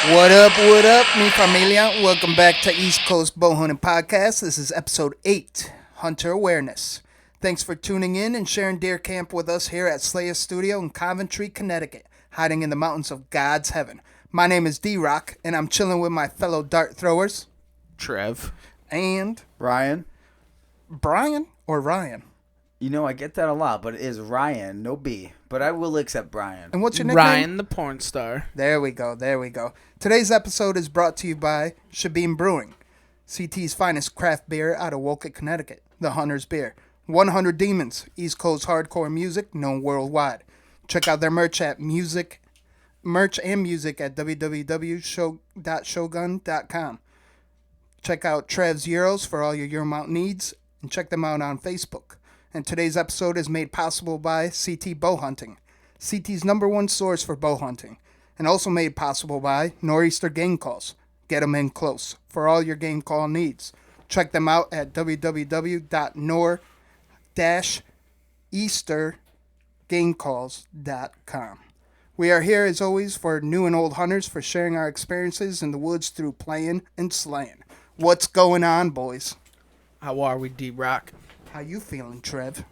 What up, mi familia? Welcome back to East Coast Bow Hunting Podcast. This is episode 8, Hunter Awareness. Thanks for tuning in and sharing deer camp with us here at Slayer Studio in Coventry, Connecticut, hiding in the mountains of God's heaven. My name is D-Rock, and I'm chilling with my fellow dart throwers. Trev. And Ryan. Brian or Ryan? You know, I get that a lot, but it is Ryan, no B. But I will accept Brian. And what's your nickname? Ryan the porn star. There we go. Today's episode is brought to you by Shabin Brewing, CT's finest craft beer out of Woket, Connecticut, the Hunter's Beer. 100 Demons, East Coast hardcore music known worldwide. Check out their merch and music at www.shogun.com. Check out Trev's Euros for all your Euro mount needs, and check them out on Facebook. And today's episode is made possible by CT Bow Hunting, CT's #1 source for bow hunting, and also made possible by Nor'easter Game Calls. Get them in close for all your game call needs. Check them out at www.nor-eastergamecalls.com. We are here as always for new and old hunters for sharing our experiences in the woods through playing and slaying. What's going on, boys? How are we, D-Rock? How you feeling, Trev?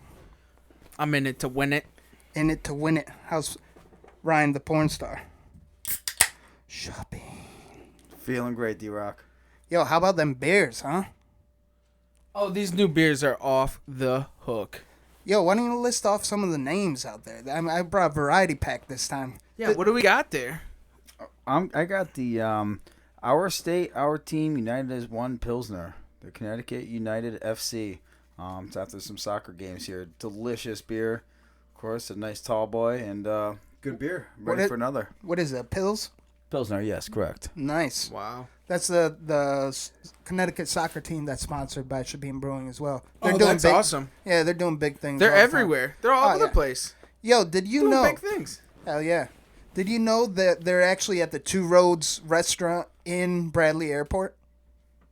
I'm in it to win it. In it to win it. How's Ryan the porn star? Shopping. Feeling great, D-Rock. Yo, how about them beers, huh? Oh, these new beers are off the hook. Yo, why don't you list off some of the names out there? I brought a variety pack this time. Yeah, what do we got there? I got the Our State, Our Team, United as One Pilsner. The Connecticut United FC. It's after some soccer games here. Delicious beer. Of course, a nice tall boy and good beer. Ready for another. What is it, Pils? Pilsner, yes, correct. Nice. Wow. That's the Connecticut soccer team that's sponsored by Shabin Brewing as well. That's awesome. Yeah, they're doing big things. They're everywhere. They're all over the place. Yo, did you doing know? Big things. Hell yeah. Did you know that they're actually at the Two Roads restaurant in Bradley Airport?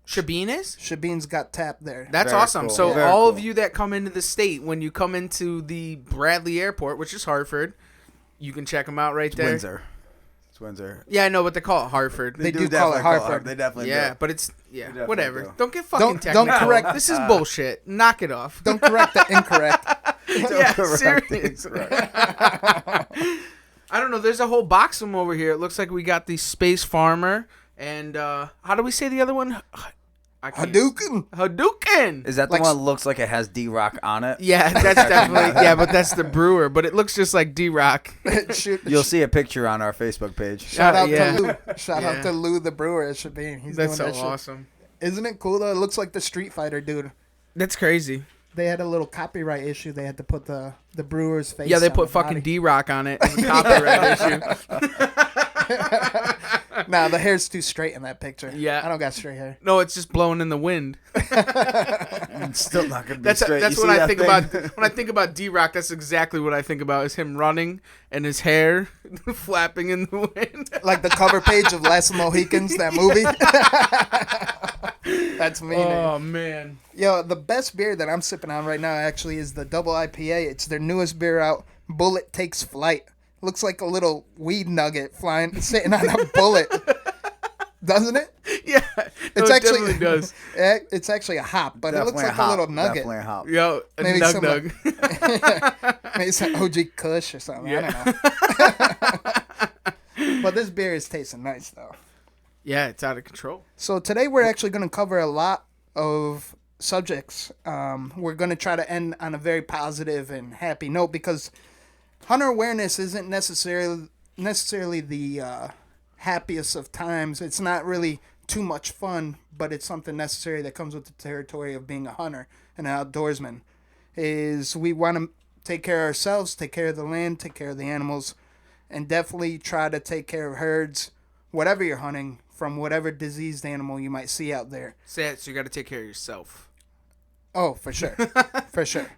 Shabin is? Shabin's got tapped there. That's Very awesome. cool. So Very all cool. of you that come into the state, when you come into the Bradley Airport, which is Hartford, you can check them out right there. Windsor. It's Windsor. Yeah, I know, but they call it Hartford. They do call it Hartford. They definitely Yeah, do. but it's definitely whatever. do. Don't get fucking Don't technical. correct- This is bullshit. Knock it off. Don't correct the incorrect. Yeah, correct serious. I don't know. There's a whole box of them over here. It looks like we got the Space Farmer and how do we say the other one? Hadouken. Is that the one that looks like it has D-Rock on it? Yeah, that's definitely but that's the brewer. But it looks just like D-Rock. You'll see a picture on our Facebook page. Shout out yeah. to Lou. Shout out to Lou the brewer at Shabin. He's That's doing so that shit. awesome. Isn't it cool though? It looks like the Street Fighter dude. That's crazy. They had a little copyright issue. They had to put the brewer's face. Yeah, they on put the fucking body. D-Rock on it as a copyright issue. Nah, the hair's too straight in that picture. Yeah. I don't got straight hair. No, it's just blowing in the wind. It's still not gonna be straight. That's You what see I that think thing? about when I think about D-Rock. That's exactly what I think about is him running and his hair flapping in the wind. Like the cover page of Last Mohicans, that movie. That's me. Oh man. Yo, the best beer that I'm sipping on right now actually is the double IPA. It's their newest beer out. Bullet Takes Flight. Looks like a little weed nugget sitting on a bullet. Doesn't it? Yeah, It's it actually definitely does. It's actually a hop, but it looks like a little nugget. Definitely a hop. Yo, a Maybe nug some, nug. Maybe some OG Kush or something. Yeah. I don't know. But this beer is tasting nice though. Yeah, it's out of control. So today we're actually going to cover a lot of subjects. We're going to try to end on a very positive and happy note because hunter awareness isn't necessarily the happiest of times. It's not really too much fun, but it's something necessary that comes with the territory of being a hunter and an outdoorsman. Is we want to take care of ourselves, take care of the land, take care of the animals, and definitely try to take care of herds, whatever you're hunting, from whatever diseased animal you might see out there. So you got to take care of yourself. Oh, for sure. For sure.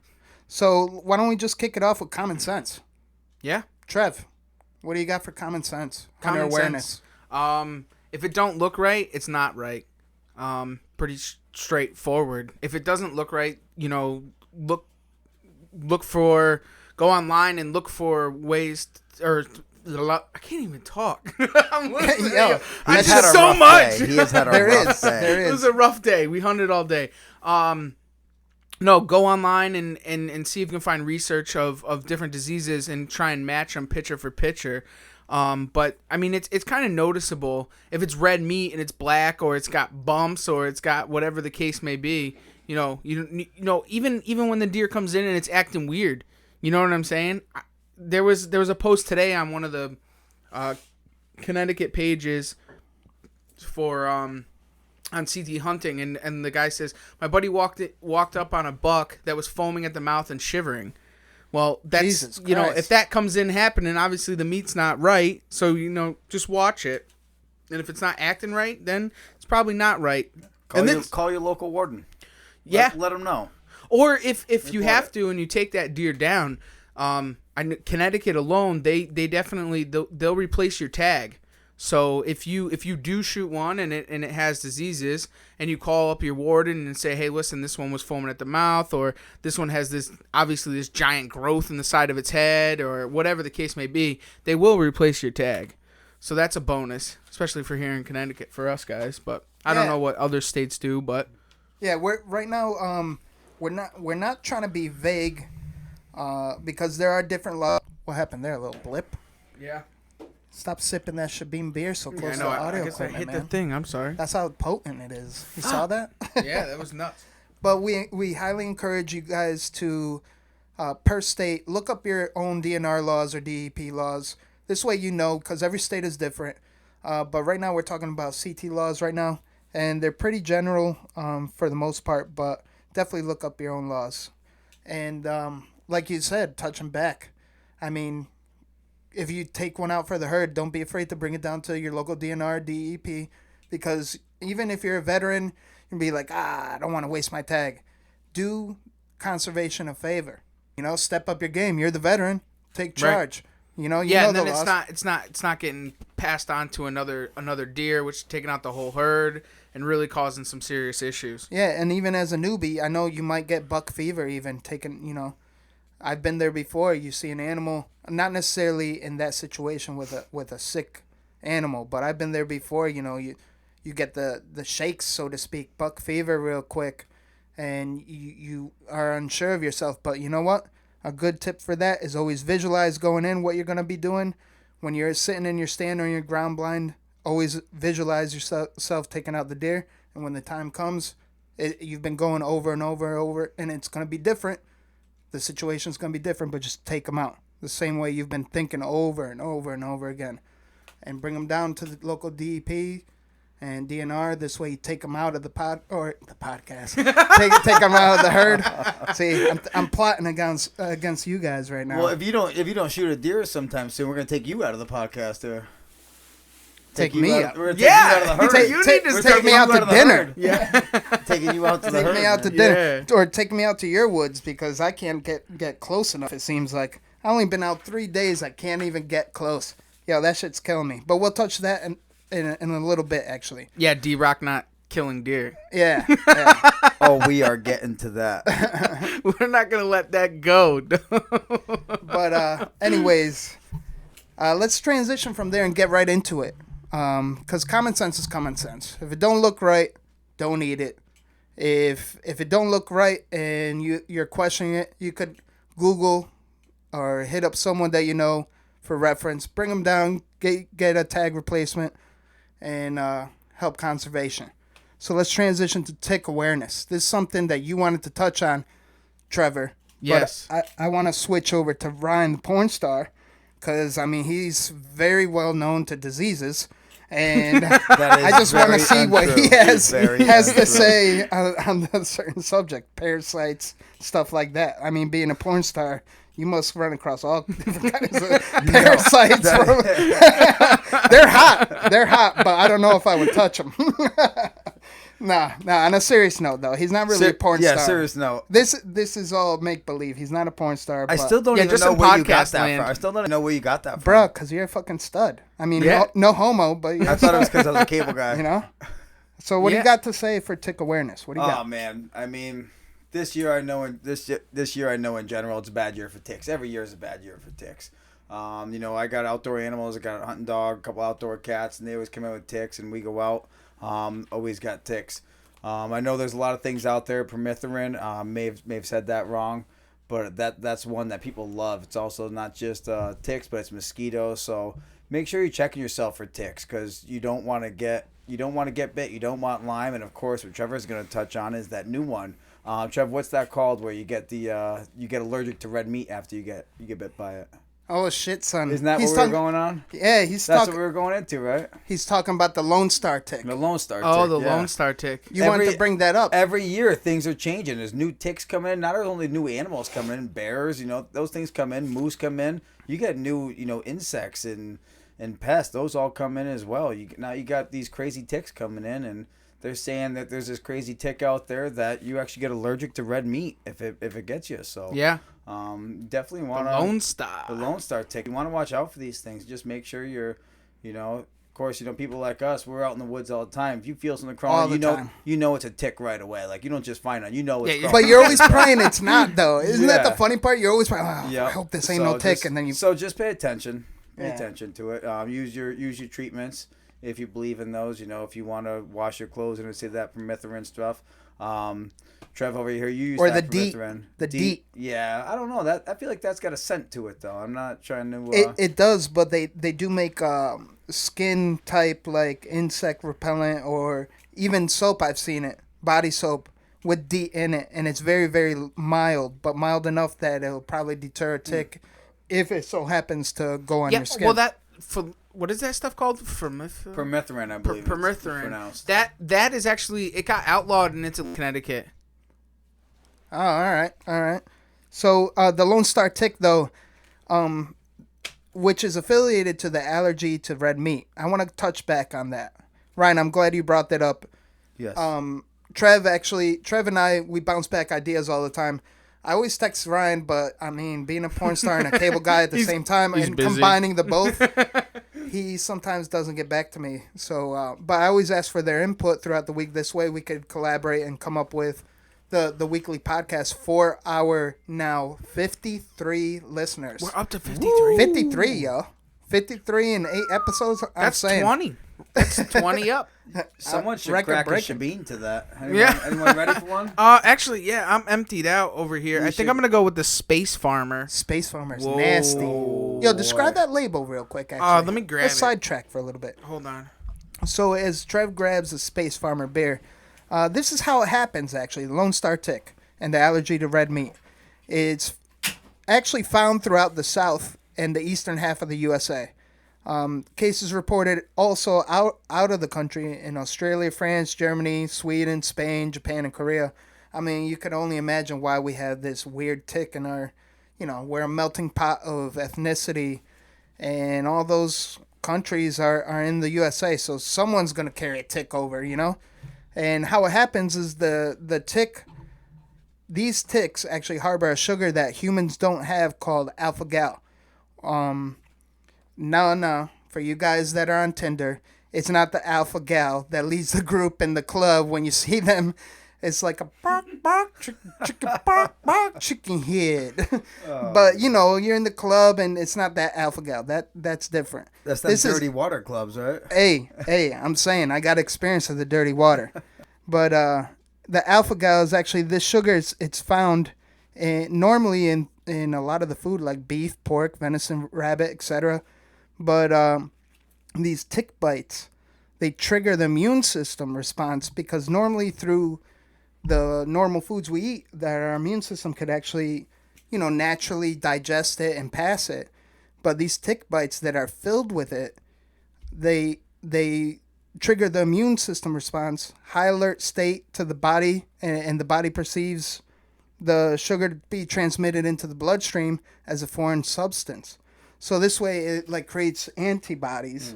So why don't we just kick it off with common sense? Yeah. Trev, what do you got for common sense? Hunter Common awareness. sense. If it don't look right, it's not right. Pretty straightforward. If it doesn't look right, look for, go online and look for ways or I can't even talk. I'm listening. Yo, I He's had just a so rough much. day. He has had a There rough is. day. There It is. was a rough day. We hunted all day. No, go online and see if you can find research of different diseases and try and match them picture for picture. But I mean, it's kind of noticeable if it's red meat and it's black, or it's got bumps, or it's got whatever the case may be. Even when the deer comes in and it's acting weird, you know what I'm saying? There was a post today on one of the Connecticut pages for on CT hunting, and the guy says, my buddy walked up on a buck that was foaming at the mouth and shivering. Well, that's Jesus you know, Christ. if that comes in happening, obviously the meat's not right. So just watch it, and if it's not acting right, then it's probably not right. Call your local warden. Yeah, Let them know. or if you have to and you take that deer down, Connecticut alone, they definitely they'll replace your tag. So if you do shoot one and it has diseases, and you call up your warden and say, hey, listen, this one was foaming at the mouth, or this one has this giant growth in the side of its head, or whatever the case may be, they will replace your tag. So that's a bonus, especially for here in Connecticut for us guys. But I don't know what other states do, but Yeah, we're right now. We're not trying to be vague, because there are different laws. What happened there? A little blip. yeah. Stop sipping that Shabim beer so close to the I audio guess I equipment, hit man. the thing. I'm sorry. That's how potent it is. You saw that? Yeah, that was nuts. But we highly encourage you guys to, per state, look up your own DNR laws or DEP laws. This way you know, because every state is different. But right now we're talking about CT laws right now, and they're pretty general for the most part, but definitely look up your own laws. And like you said, touch them back. I mean, if you take one out for the herd, don't be afraid to bring it down to your local DNR, DEP, because even if you're a veteran, you'll be like, I don't want to waste my tag. Do conservation a favor. Step up your game. You're the veteran. Take charge. Right. You know and the then laws. it's not getting passed on to another deer, which is taking out the whole herd and really causing some serious issues. Yeah, and even as a newbie, I know you might get buck fever even taking, I've been there before. You see an animal, not necessarily in that situation with a sick animal, but I've been there before. You get the shakes, so to speak, buck fever real quick, and you are unsure of yourself. But you know what? A good tip for that is always visualize going in what you're going to be doing. When you're sitting in your stand or in your ground blind, always visualize yourself taking out the deer. And when the time comes, you've been going over and over and over, and it's going to be different. The situation's going to be different, but just take them out the same way you've been thinking over and over and over again, and bring them down to the local DEP and DNR. This way you take them out of the podcast. take them out of the herd. See, I'm plotting against you guys right now. Well, if you don't shoot a deer sometime soon, we're gonna take you out of the podcast. Take me out. We're gonna take you out of the herd. You need to take me out to dinner. Yeah. Taking you out to the Take herd. me out to dinner, or take me out to your woods, because I can't get close enough. It seems like I only been out 3 days. I can't even get close. Yo, that shit's killing me. But we'll touch that in a little bit, actually. Yeah, D-Rock not killing deer. Yeah. Oh, we are getting to that. We're not gonna let that go. But anyways, let's transition from there and get right into it. Because common sense is common sense. If it don't look right, don't eat it. If it don't look right and you're questioning it, you could Google or hit up someone that you know for reference. Bring them down, get a tag replacement, and help conservation. So let's transition to tick awareness. This is something that you wanted to touch on, Trevor. Yes. But I want to switch over to Ryan, the porn star, because, I mean, he's very well known to diseases. And I just want to see what he has to say on a certain subject, parasites, stuff like that. I mean, being a porn star, you must run across all different kinds of parasites. They're hot, but I don't know if I would touch them. Nah. On a serious note, though, he's not really a porn star. Yeah, serious note. This is all make believe. He's not a porn star. I But, still don't even just know in where you got podcast that land. from. I still don't know where you got that from. bro, because you're a fucking stud. I mean, Yeah. no homo, but you're I thought it was because I was a cable guy. you know. So what do Yeah. you got to say for tick awareness? What do you Oh got? man, I mean, this year I know in general it's a bad year for ticks. Every year is a bad year for ticks. I got outdoor animals. I got a hunting dog, a couple outdoor cats, and they always come in with ticks, and we go out. Always got ticks. I know there's a lot of things out there. Permethrin, may have said that wrong, but that's one that people love. It's also not just ticks, but it's mosquitoes. So make sure you're checking yourself for ticks, because you don't want to get bit. You don't want Lyme, and of course, what Trevor's going to touch on is that new one. Trev, what's that called? Where you get you get allergic to red meat after you get bit by it. Oh shit, son! Isn't that what we were going on? Yeah, that's what we were going into, right? He's talking about the Lone Star tick. The Lone Star tick. Oh, the Lone Star tick. You wanted to bring that up. Every year, things are changing. There's new ticks coming in. Not only new animals come in, bears, those things come in. Moose come in. You get new, insects and pests. Those all come in as well. Now you got these crazy ticks coming in, and they're saying that there's this crazy tick out there that you actually get allergic to red meat if it gets you. So yeah. Definitely want the Lone Star. The Lone Star tick. You want to watch out for these things. Just make sure you're, of course, people like us, we're out in the woods all the time. If you feel something crawling, you know it's a tick right away. Like, you don't just find it. It's crawling. But you're always praying it's not, though. Isn't that the funny part? You're always praying, I hope this ain't no tick. And then So just pay attention. Pay attention to it. Use your treatments if you believe in those. If you want to wash your clothes and say that permethrin stuff. Trev over here, you use that permethrin. The DEET. Yeah, I don't know. I feel like that's got a scent to it, though. I'm not trying to... It does, but they do make skin type, like insect repellent, or even soap. I've seen it. Body soap with DEET in it. And it's very, very mild, but mild enough that it'll probably deter a tick if it so happens to go on your skin. Well, what is that stuff called? Permethrin, I believe. Permethrin. That is actually... It got outlawed and it's in Connecticut. Oh, all right. So the Lone Star tick, though, which is affiliated to the allergy to red meat. I want to touch back on that. Ryan, I'm glad you brought that up. Yes. Trev and I, we bounce back ideas all the time. I always text Ryan, but I mean, being a porn star and a cable guy at the same time and busy. Combining the both, he sometimes doesn't get back to me. So, but I always ask for their input throughout the week. This way we could collaborate and come up with the weekly podcast for our now 53 listeners. We're up to 53. 53, yo. 53 in 8 episodes. That's 20. That's 20 up. Someone should crack a shebeen to that. Anyone ready for one? Actually, yeah, I'm emptied out over here. I think I'm gonna go with the Space Farmer. Space Farmer's nasty. Yo, describe that label real quick. Actually, let me grab Let's it. sidetrack for a little bit. Hold on. So as Trev grabs the Space Farmer beer, this is how it happens. Actually, the Lone Star tick and the allergy to red meat. It's actually found throughout the South and the eastern half of the USA. Cases reported also out of the country in Australia, France, Germany, Sweden, Spain, Japan, and Korea. I mean, you could only imagine why we have this weird tick in our, we're a melting pot of ethnicity, and all those countries are in the USA, so someone's going to carry a tick over, And how it happens is the tick, these ticks actually harbor a sugar that humans don't have called alpha-gal. No. For you guys that are on Tinder, it's not the alpha gal that leads the group in the club. When you see them, it's like a bark, bark, chicken, bark, bark, chicken head. But, you're in the club and it's not that alpha gal. That's different. That's the dirty water clubs, right? Hey, I'm saying I got experience of the dirty water. But the alpha gal is actually, this sugar, it's found normally in a lot of the food like beef, pork, venison, rabbit, etc. But these tick bites, they trigger the immune system response, because normally through the normal foods we eat, that our immune system could actually, naturally digest it and pass it. But these tick bites that are filled with it, they trigger the immune system response, high alert state to the body, and the body perceives the sugar to be transmitted into the bloodstream as a foreign substance. So this way it creates antibodies,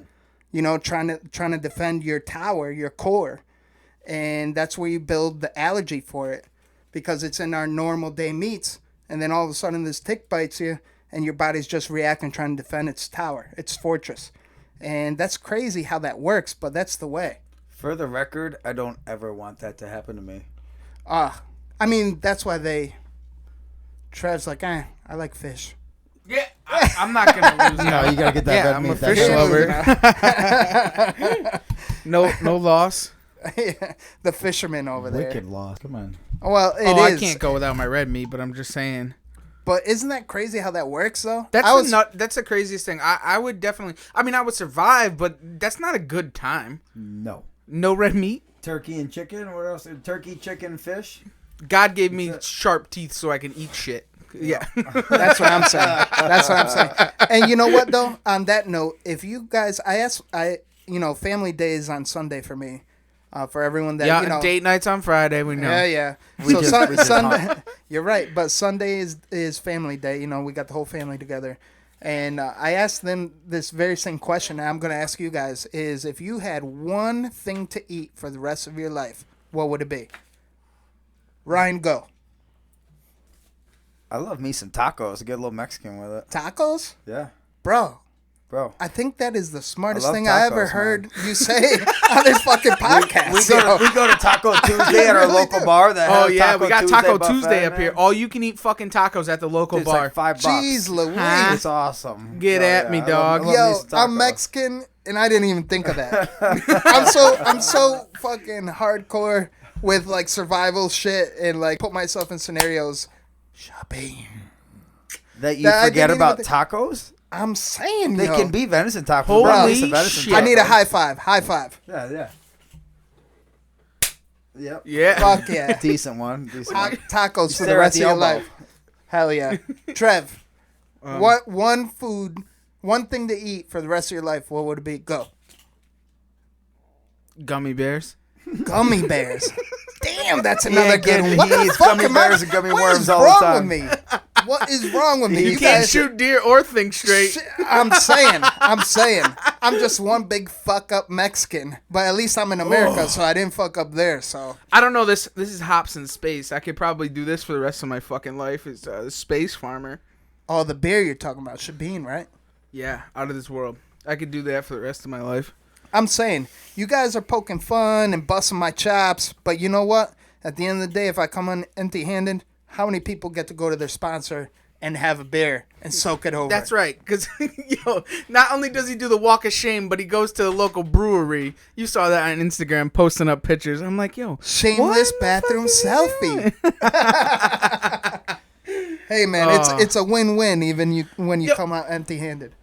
trying to defend your tower, your core. And that's where you build the allergy for it, because it's in our normal day meats. And then all of a sudden this tick bites you and your body's just reacting, trying to defend its tower, its fortress. And that's crazy how that works, but that's the way. For the record, I don't ever want that to happen to me. I mean, that's why Trev's like, I like fish. Yeah, I'm not gonna lose. No, you gotta get that red I'm meat. a That fish shit lover. No loss. The fisherman over there. Wicked loss. Come on. Well, it I is. can't go without my red meat, but I'm just saying. But isn't that crazy how that works, though? That's the craziest thing. I would definitely. I mean, I would survive, but that's not a good time. No. No red meat. Turkey and chicken. What else? Turkey, chicken, fish. God gave me sharp teeth so I can eat shit. Yeah. That's what I'm saying. That's what I'm saying. And you know what, though? On that note, if you guys, family day is on Sunday for me. For everyone that, date nights on Friday, we know. Yeah. Sunday, you're right. But Sunday is family day. We got the whole family together. And I asked them this very same question. And I'm going to ask you guys is if you had one thing to eat for the rest of your life, what would it be? Ryan, go. I love me some tacos. Get a little Mexican with it. Tacos? Yeah. Bro. I think that is the smartest thing I ever heard you say on this fucking podcast. We go to Taco Tuesday at our local bar. We got Taco Tuesday up here. All you can eat fucking tacos at the local bar. It's like $5. Jeez Louise. It's awesome. Get at me, dog. I'm Mexican, and I didn't even think of that. I'm so fucking hardcore with like survival shit and like put myself in scenarios. Shopping. That you forget about tacos? I'm saying, they can be venison tacos. Holy shit. I need a high five. High five. Yeah. Yep. Yeah. Fuck yeah. Decent one. Tacos for the rest of your life. Hell yeah. Trev, what one thing to eat for the rest of your life, what would it be? Go. Gummy bears. Gummy bears. Damn, that's another good one. What He the eats fuck gummy bears and gummy worms all What's the wrong time. with me? What is wrong with me? You can't shoot deer or think straight. I'm saying. I'm just one big fuck up Mexican. But at least I'm in America, so I didn't fuck up there. So I don't know this. This is hops in space. I could probably do this for the rest of my fucking life. It's Space Farmer. Oh, the beer you're talking about, Shabin, right? Yeah, out of this world. I could do that for the rest of my life. I'm saying, you guys are poking fun and busting my chops, but you know what? At the end of the day, if I come on empty-handed, how many people get to go to their sponsor and have a beer and soak it over? That's right, because not only does he do the walk of shame, but he goes to the local brewery. You saw that on Instagram, posting up pictures. I'm like, shameless bathroom selfie. Hey man, it's a win-win even when you come out empty-handed.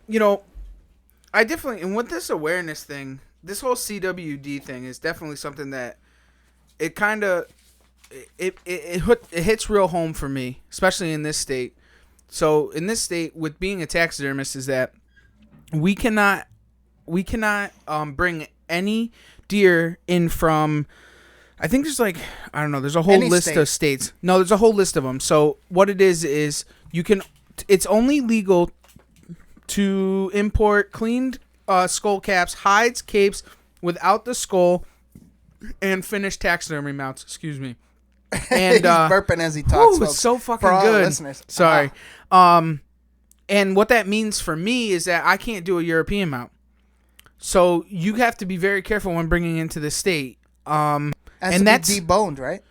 I definitely, and with this awareness thing, this whole CWD thing is definitely something that it kind of it hits real home for me, especially in this state. So in this state, with being a taxidermist, is that we cannot bring any deer in from. I think there's there's a whole list of states. No, there's a whole list of them. So what it is it's only legal to import cleaned skull caps, hides, capes without the skull, and finished taxidermy mounts. Excuse me. And he's burping as he talks. It's so fucking for all good. Listeners. Sorry. And what that means for me is that I can't do a European mount. So you have to be very careful when bringing into the state. And that's deboned, right?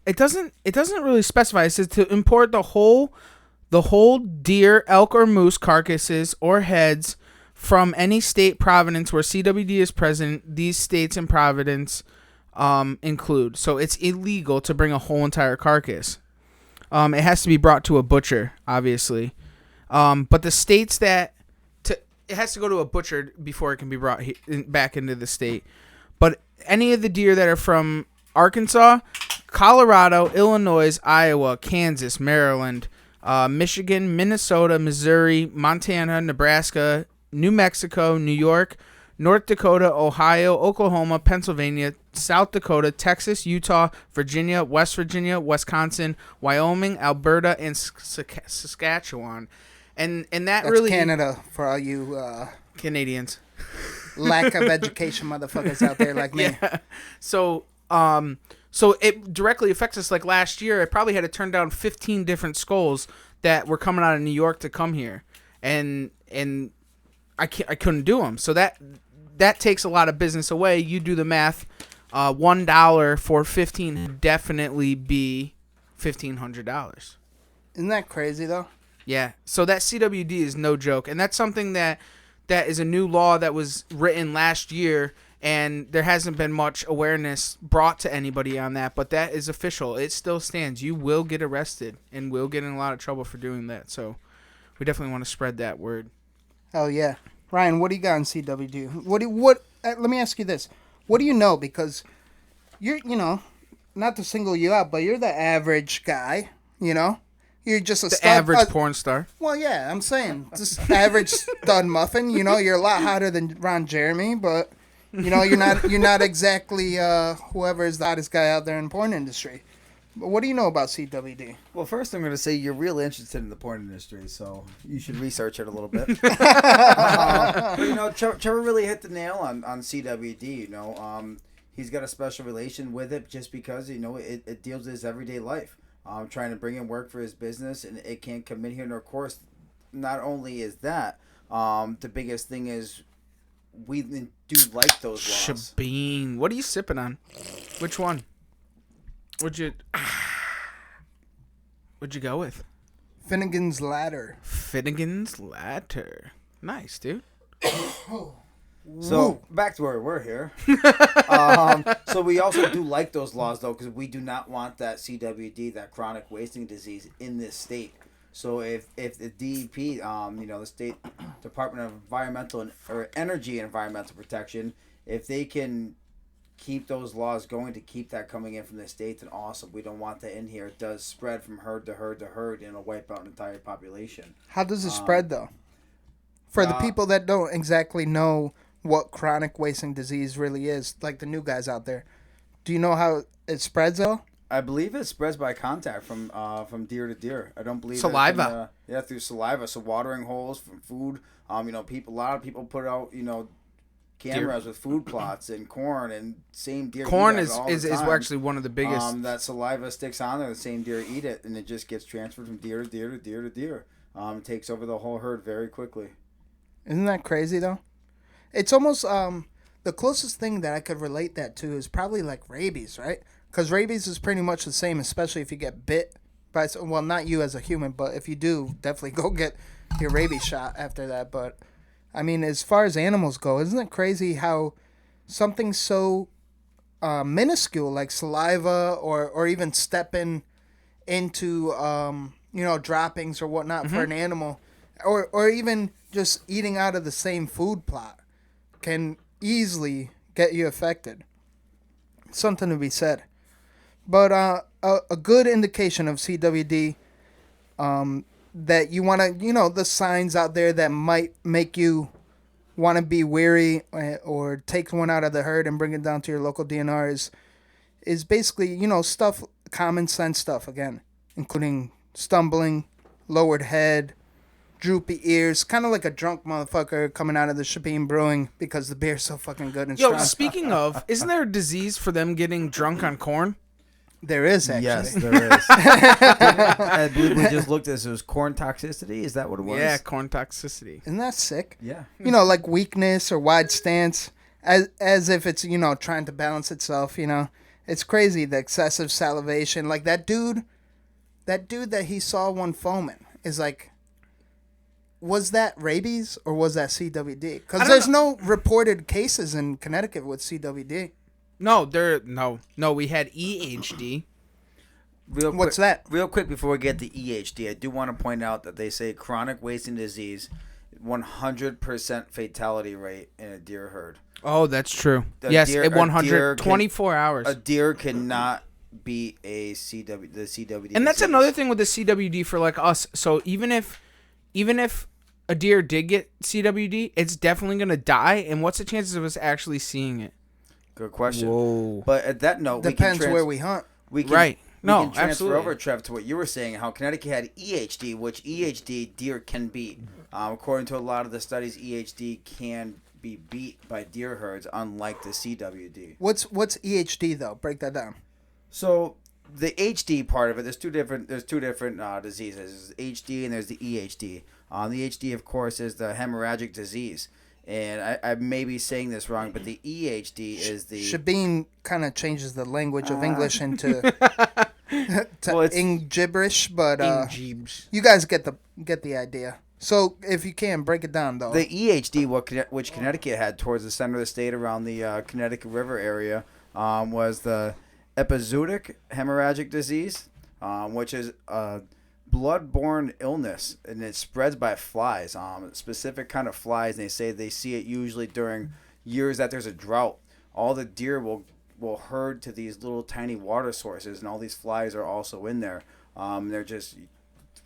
It doesn't really specify. It says to import the whole deer, elk, or moose carcasses or heads from any state province where CWD is present. These states and province include. So it's illegal to bring a whole entire carcass. It has to be brought to a butcher, obviously. But the states it has to go to a butcher before it can be brought back into the state. But any of the deer that are from Arkansas, Colorado, Illinois, Iowa, Kansas, Maryland, Michigan, Minnesota, Missouri, Montana, Nebraska, New Mexico, New York, North Dakota, Ohio, Oklahoma, Pennsylvania, South Dakota, Texas, Utah, Virginia, Wisconsin, Wyoming, Alberta, and Saskatchewan. And that's really Canada for all you Canadians. Lack of education motherfuckers out there like me. Yeah. So it directly affects us. Like last year, I probably had to turn down 15 different skulls that were coming out of New York to come here, and I couldn't do them. So that takes a lot of business away. You do the math. $1 for 15 would definitely be $1,500. Isn't that crazy though? Yeah. So that CWD is no joke, and that's something that is a new law that was written last year, and there hasn't been much awareness brought to anybody on that, but that is official. It still stands. You will get arrested and will get in a lot of trouble for doing that. So we definitely want to spread that word. Oh yeah, Ryan, what do you got on CWD? What? Let me ask you this: what do you know? Because you're, not to single you out, but you're the average guy. You're just the average porn star. Well, yeah, I'm saying just average stud muffin. You're a lot hotter than Ron Jeremy, but you're not exactly whoever is the hottest guy out there in the porn industry. But what do you know about CWD? Well, first I'm going to say you're really interested in the porn industry, so you should research it a little bit. Trevor really hit the nail on CWD. He's got a special relation with it just because it deals with his everyday life. Trying to bring in work for his business, and it can't come in here. And of course, not only is that, the biggest thing is we do like those laws. Shabeen, what are you sipping on? Which one? What'd you go with? Finnegan's Ladder. Finnegan's Ladder. Nice, dude. So back to where we're here. So we also do like those laws though, because we do not want that CWD, that chronic wasting disease, in this state. So if the DEP, the State Department of Environmental or Energy and Environmental Protection, if they can keep those laws going to keep that coming in from the state, then awesome. We don't want that in here. It does spread from herd to herd to herd, and it'll wipe out an entire population. How does it spread though? For the people that don't exactly know what chronic wasting disease really is, like the new guys out there, do you know how it spreads though? I believe it spreads by contact from deer to deer. I don't believe saliva. Through saliva. So watering holes from food. A lot of people put out cameras deer with food plots and corn, and same deer. Corn is actually one of the biggest. That saliva sticks on there. The same deer eat it, and it just gets transferred from deer to deer to deer to deer. It takes over the whole herd very quickly. Isn't that crazy though? It's almost the closest thing that I could relate that to is probably like rabies, right? Because rabies is pretty much the same, especially if you get bit by, well, not you as a human, but if you do, definitely go get your rabies shot after that. But I mean, as far as animals go, isn't it crazy how something so minuscule like saliva or even stepping into droppings or whatnot for an animal, or even just eating out of the same food plot can easily get you affected. Something to be said. But a good indication of CWD, that you want to, the signs out there that might make you want to be wary or take one out of the herd and bring it down to your local DNR is basically, stuff, common sense stuff, again, including stumbling, lowered head, droopy ears, kind of like a drunk motherfucker coming out of the Shabeen Brewing because the beer's so fucking good and strong. Speaking of, isn't there a disease for them getting drunk on corn? There is, actually. Yes, there is. I believe we just looked at this. It was corn toxicity. Is that what it was? Yeah, corn toxicity. Isn't that sick? Yeah. Like weakness or wide stance, as if it's, trying to balance itself, It's crazy, the excessive salivation. Like that dude that he saw one foaming is like, was that rabies or was that CWD? Because there's no reported cases in Connecticut with CWD. No, we had EHD. What's that? Real quick before we get to EHD, I do want to point out that they say chronic wasting disease, 100% fatality rate in a deer herd. Oh, that's true. Yes, 24 hours. A deer cannot beat the CWD. And that's another thing with the CWD for like us. So even if a deer did get CWD, it's definitely going to die. And what's the chances of us actually seeing it? Good question. Whoa. But at that note, depends where we hunt. We can transfer absolutely over, Trev, to what you were saying, how Connecticut had EHD, which EHD deer can beat. According to a lot of the studies, EHD can be beat by deer herds, unlike the CWD. What's EHD though? Break that down. So the HD part of it, there's two different diseases. There's HD and there's the EHD. The HD, of course, is the hemorrhagic disease. And I may be saying this wrong, but the EHD is the... Shabeen kind of changes the language of English into... in gibberish, but Jeebs. you guys get the idea. So if you can break it down though, The EHD, which Connecticut had towards the center of the state around the Connecticut River area, was the epizootic hemorrhagic disease, which is a blood-borne illness, and it spreads by flies, specific kind of flies. And they see it usually during years that there's a drought. All the deer will herd to these little tiny water sources, and all these flies are also in there. They're just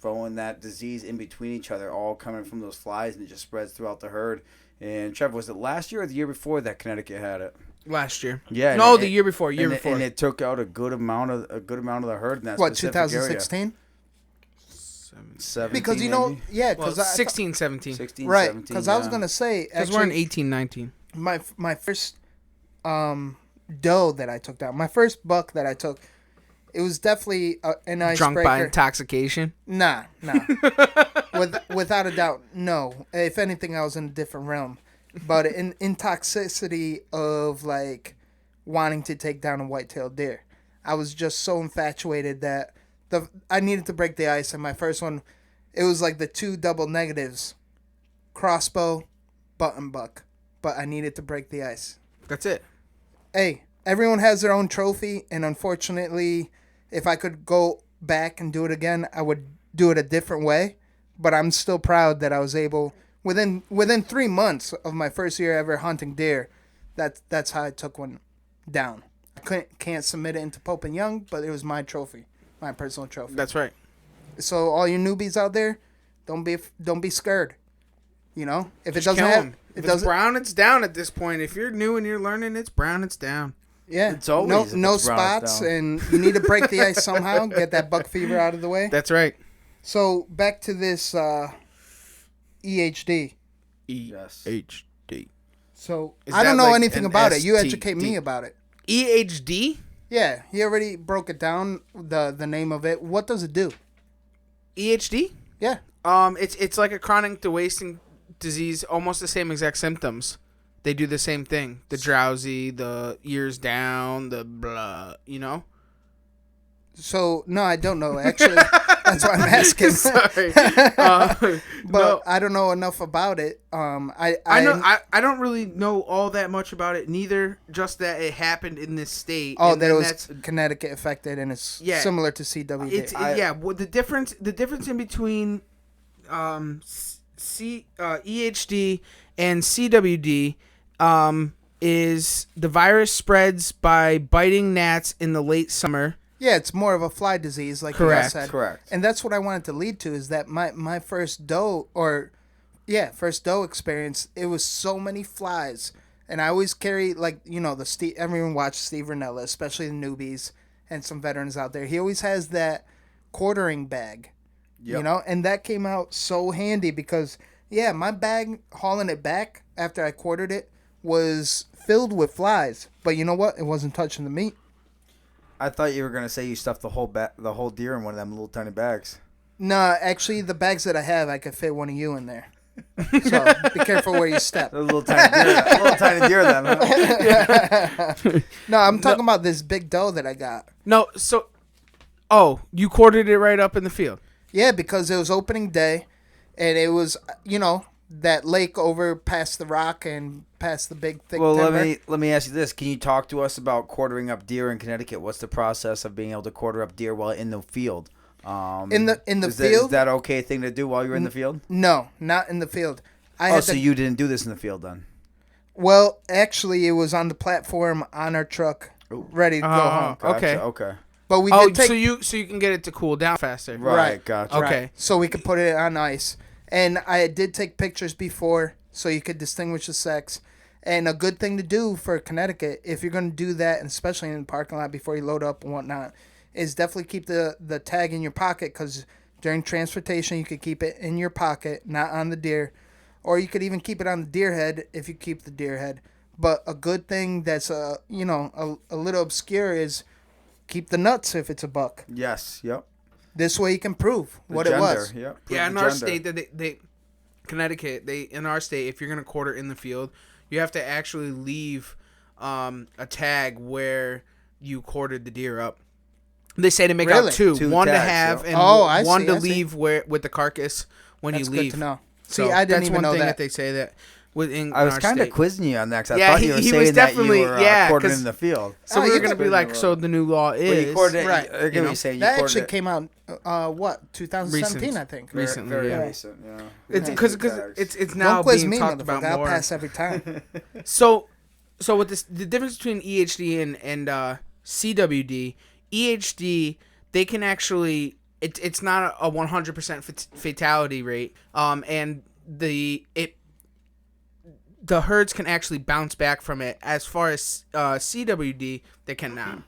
throwing that disease in between each other, all coming from those flies, and it just spreads throughout the herd. And Trev, was it last year or the year before that Connecticut had it? Last year. Yeah. No, the year before. And it took out a good amount of the herd in that what, specific 2016? 17, Because maybe? yeah, Well, because 16, 17. 16, right, 17, because I was gonna say Because we're in 18, 19. my first doe that I took down, my first buck that I took, it was definitely an icebreaker. Drunk by intoxication? Nah. Without a doubt, no. If anything, I was in a different realm. But in toxicity of like wanting to take down a white-tailed deer, I was just so infatuated that I needed to break the ice. And my first one, it was like the 2 double negatives, crossbow, button buck. But I needed to break the ice. That's it. Hey, everyone has their own trophy, and unfortunately, if I could go back and do it again, I would do it a different way. But I'm still proud that I was able, within 3 months of my first year ever hunting deer, that's how I took one down. I can't submit it into Pope and Young, but it was my trophy, my personal trophy. That's right. So all you newbies out there, don't be scared. You know, if it Just doesn't kill have, 'em. it If doesn't. it's brown, it's down at this point. If you're new and you're learning, it's brown, it's down. Yeah, It's always no if it's brown, it's spots, down. and you need to break the ice somehow. Get that buck fever out of the way. That's right. So back to this EHD. Yes. EHD. So Is I don't that know like anything an about it. You STD? educate me about it. EHD? Yeah, he already broke it down. The name of it. What does it do? EHD? Yeah. It's like a chronic wasting disease, almost the same exact symptoms. They do the same thing. The drowsy, the ears down, the blah, you know? So no, I don't know actually. That's why I'm asking. Sorry. But no. I don't know enough about it. I know I don't really know all that much about it neither, just that it happened in this state. Oh, and that it then was Connecticut affected, and it's Yeah. similar to CWD. Well, the difference in between EHD and CWD is the virus spreads by biting gnats in the late summer. Yeah, it's more of a fly disease, like Correct. you said. Correct. And that's what I wanted to lead to, is that my first doe experience, it was so many flies. And I always carry, like, you know, everyone watched Steve Ranella, especially the newbies and some veterans out there. He always has that quartering bag, you know, and that came out so handy because, yeah, my bag, hauling it back after I quartered it, was filled with flies. But you know what? It wasn't touching the meat. I thought you were gonna say you stuffed the whole deer in one of them little tiny bags. No, actually, the bags that I have, I could fit one of you in there. So be careful where you step. The little tiny deer, then. Huh? No, I'm talking about this big doe that I got. No, you quartered it right up in the field. Yeah, because it was opening day, and it was, you know, that lake over past the rock and past the big thick Well, timber. let me ask you this: can you talk to us about quartering up deer in Connecticut? What's the process of being able to quarter up deer while in the field? In the is field? Is that okay thing to do while you're in the field? No, not in the field. So you didn't do this in the field then? Well, actually, it was on the platform on our truck, ready to go home. Gotcha, Okay. Okay. But we did take so you can get it to cool down faster. Right. Gotcha. Okay. right, so we could put it on ice. And I did take pictures before, so you could distinguish the sex. And a good thing to do for Connecticut, if you're going to do that, and especially in the parking lot before you load up and whatnot, is definitely keep the tag in your pocket, because during transportation you could keep it in your pocket, not on the deer. Or you could even keep it on the deer head if you keep the deer head. But a good thing that's a little obscure is keep the nuts if it's a buck. Yes. Yep. This way you can prove The what gender, it was. Yep. Yeah, in The our gender. state, Connecticut, in our state, if you're gonna quarter in the field, you have to actually leave a tag where you quartered the deer up. They say to make Really? out two. One to tags, have yeah. and I one see, to I see. leave with the carcass when That's you good leave. to know. See, So I didn't that's even one know thing that. they say that within I was our kind of state. quizzing you on that because I Yeah, thought you were he saying was that you definitely- were yeah, quartered 'cause- in the field. So Oh, we you were gonna could- be like, so the new law Well, you is quartered it. Right. They're You gonna know? be saying you That quartered actually it. came out, what, 2017, Recent. I think. Recently, very yeah. recent. Yeah. It's Yeah. because Tags. it's now Don't quiz being me, talked about motherfucker. I'll more. pass every time. So with this, the difference between EHD and CWD, EHD they can actually it's not a 100% fatality rate, and the herds can actually bounce back from it. As far as CWD, they cannot.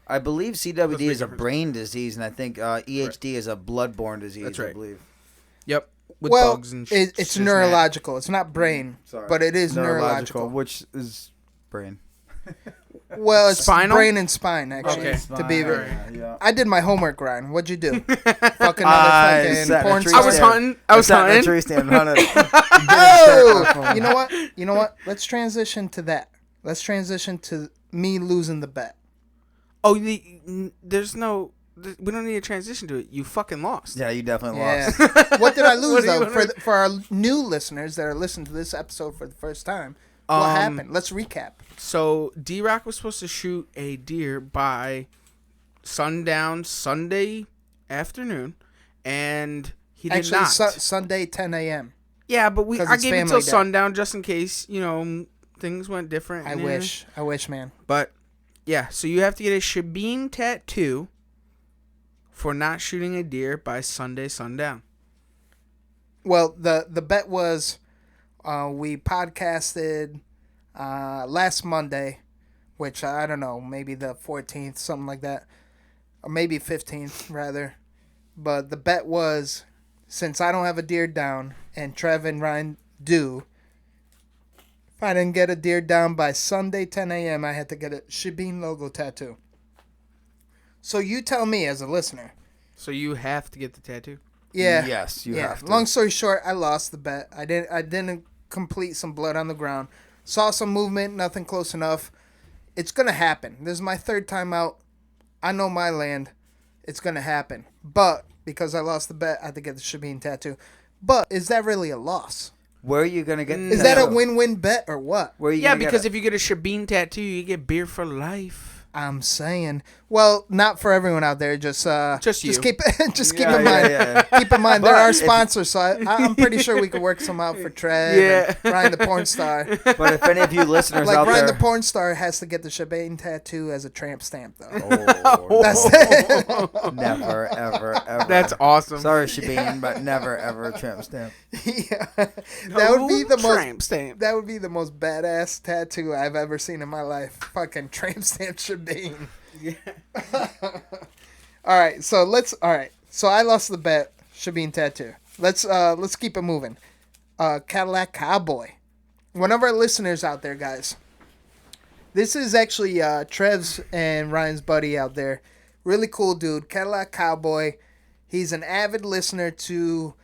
I believe Those CWD big is a differences. brain disease, and I think EHD is a bloodborne disease. That's I right. believe. Yep, with Well, bugs and it's shit. neurological. It's not brain, Sorry. but it is neurological. which is brain. Well, it's Spinal? brain and spine, actually. Okay. To be Alright. Yeah. I did my homework, Ryan. What'd you do? Fucking I another sat fucking in a porn tree star. I was stand. hunting. I was sat in a hunting. tree stand and hunted. Oh! You know what? You know what? Let's transition to that. Let's transition to me losing the bet. Oh, there's no. We don't need a transition to it. You fucking lost. Yeah, you definitely Yeah. lost. What did I lose, What do you though? wanna- For our new listeners that are listening to this episode for the first time, what happened? Let's recap. So D-Rock was supposed to shoot a deer by sundown Sunday afternoon, and he did Actually, not. Sunday, 10 a.m. Yeah, but 'Cause I it's gave it family till day. sundown just in case things went different. I wish, man. But yeah, so you have to get a Shebeen tattoo for not shooting a deer by Sunday sundown. Well, the bet was we podcasted last Monday, which I don't know, maybe the 14th, something like that, or maybe 15th rather. But the bet was, since I don't have a deer down and Trev and Ryan do, if I didn't get a deer down by Sunday 10 a.m., I had to get a Shebeen logo tattoo. So you tell me as a listener. So you have to get the tattoo. Yeah. Yes, you have to. Long story short, I lost the bet. I didn't complete some blood on the ground. Saw some movement, nothing close enough. It's gonna happen. This is my third time out. I know my land. It's gonna happen. But because I lost the bet, I had to get the Shebeen tattoo. But is that really a loss? Where are you gonna get? Is that a win-win bet or what? Where are you Yeah, gonna get because it? if you get a Shebeen tattoo, you get beer for life. I'm saying. Well, not for everyone out there. Just you. keep keep Yeah, in mind. yeah. Keep in mind, But they're our if- sponsors, so I'm pretty sure we could work some out for Trev Yeah. and Ryan the porn star. But if any of you listeners Like out Ryan there, the porn star has to get the Shebeen tattoo as a tramp stamp, though. oh, That's never, ever, ever. That's awesome. Sorry, Shebeen, but never, ever tramp stamp. Yeah. That would be the most. tramp stamp. That would be the most badass tattoo I've ever seen in my life. Fucking tramp stamp Shebeen. Yeah. All right, so so I lost the bet. Shebeen tattoo. Let's keep it moving. Cadillac Cowboy. One of our listeners out there, guys. This is actually Trev's and Ryan's buddy out there. Really cool dude. Cadillac Cowboy. He's an avid listener to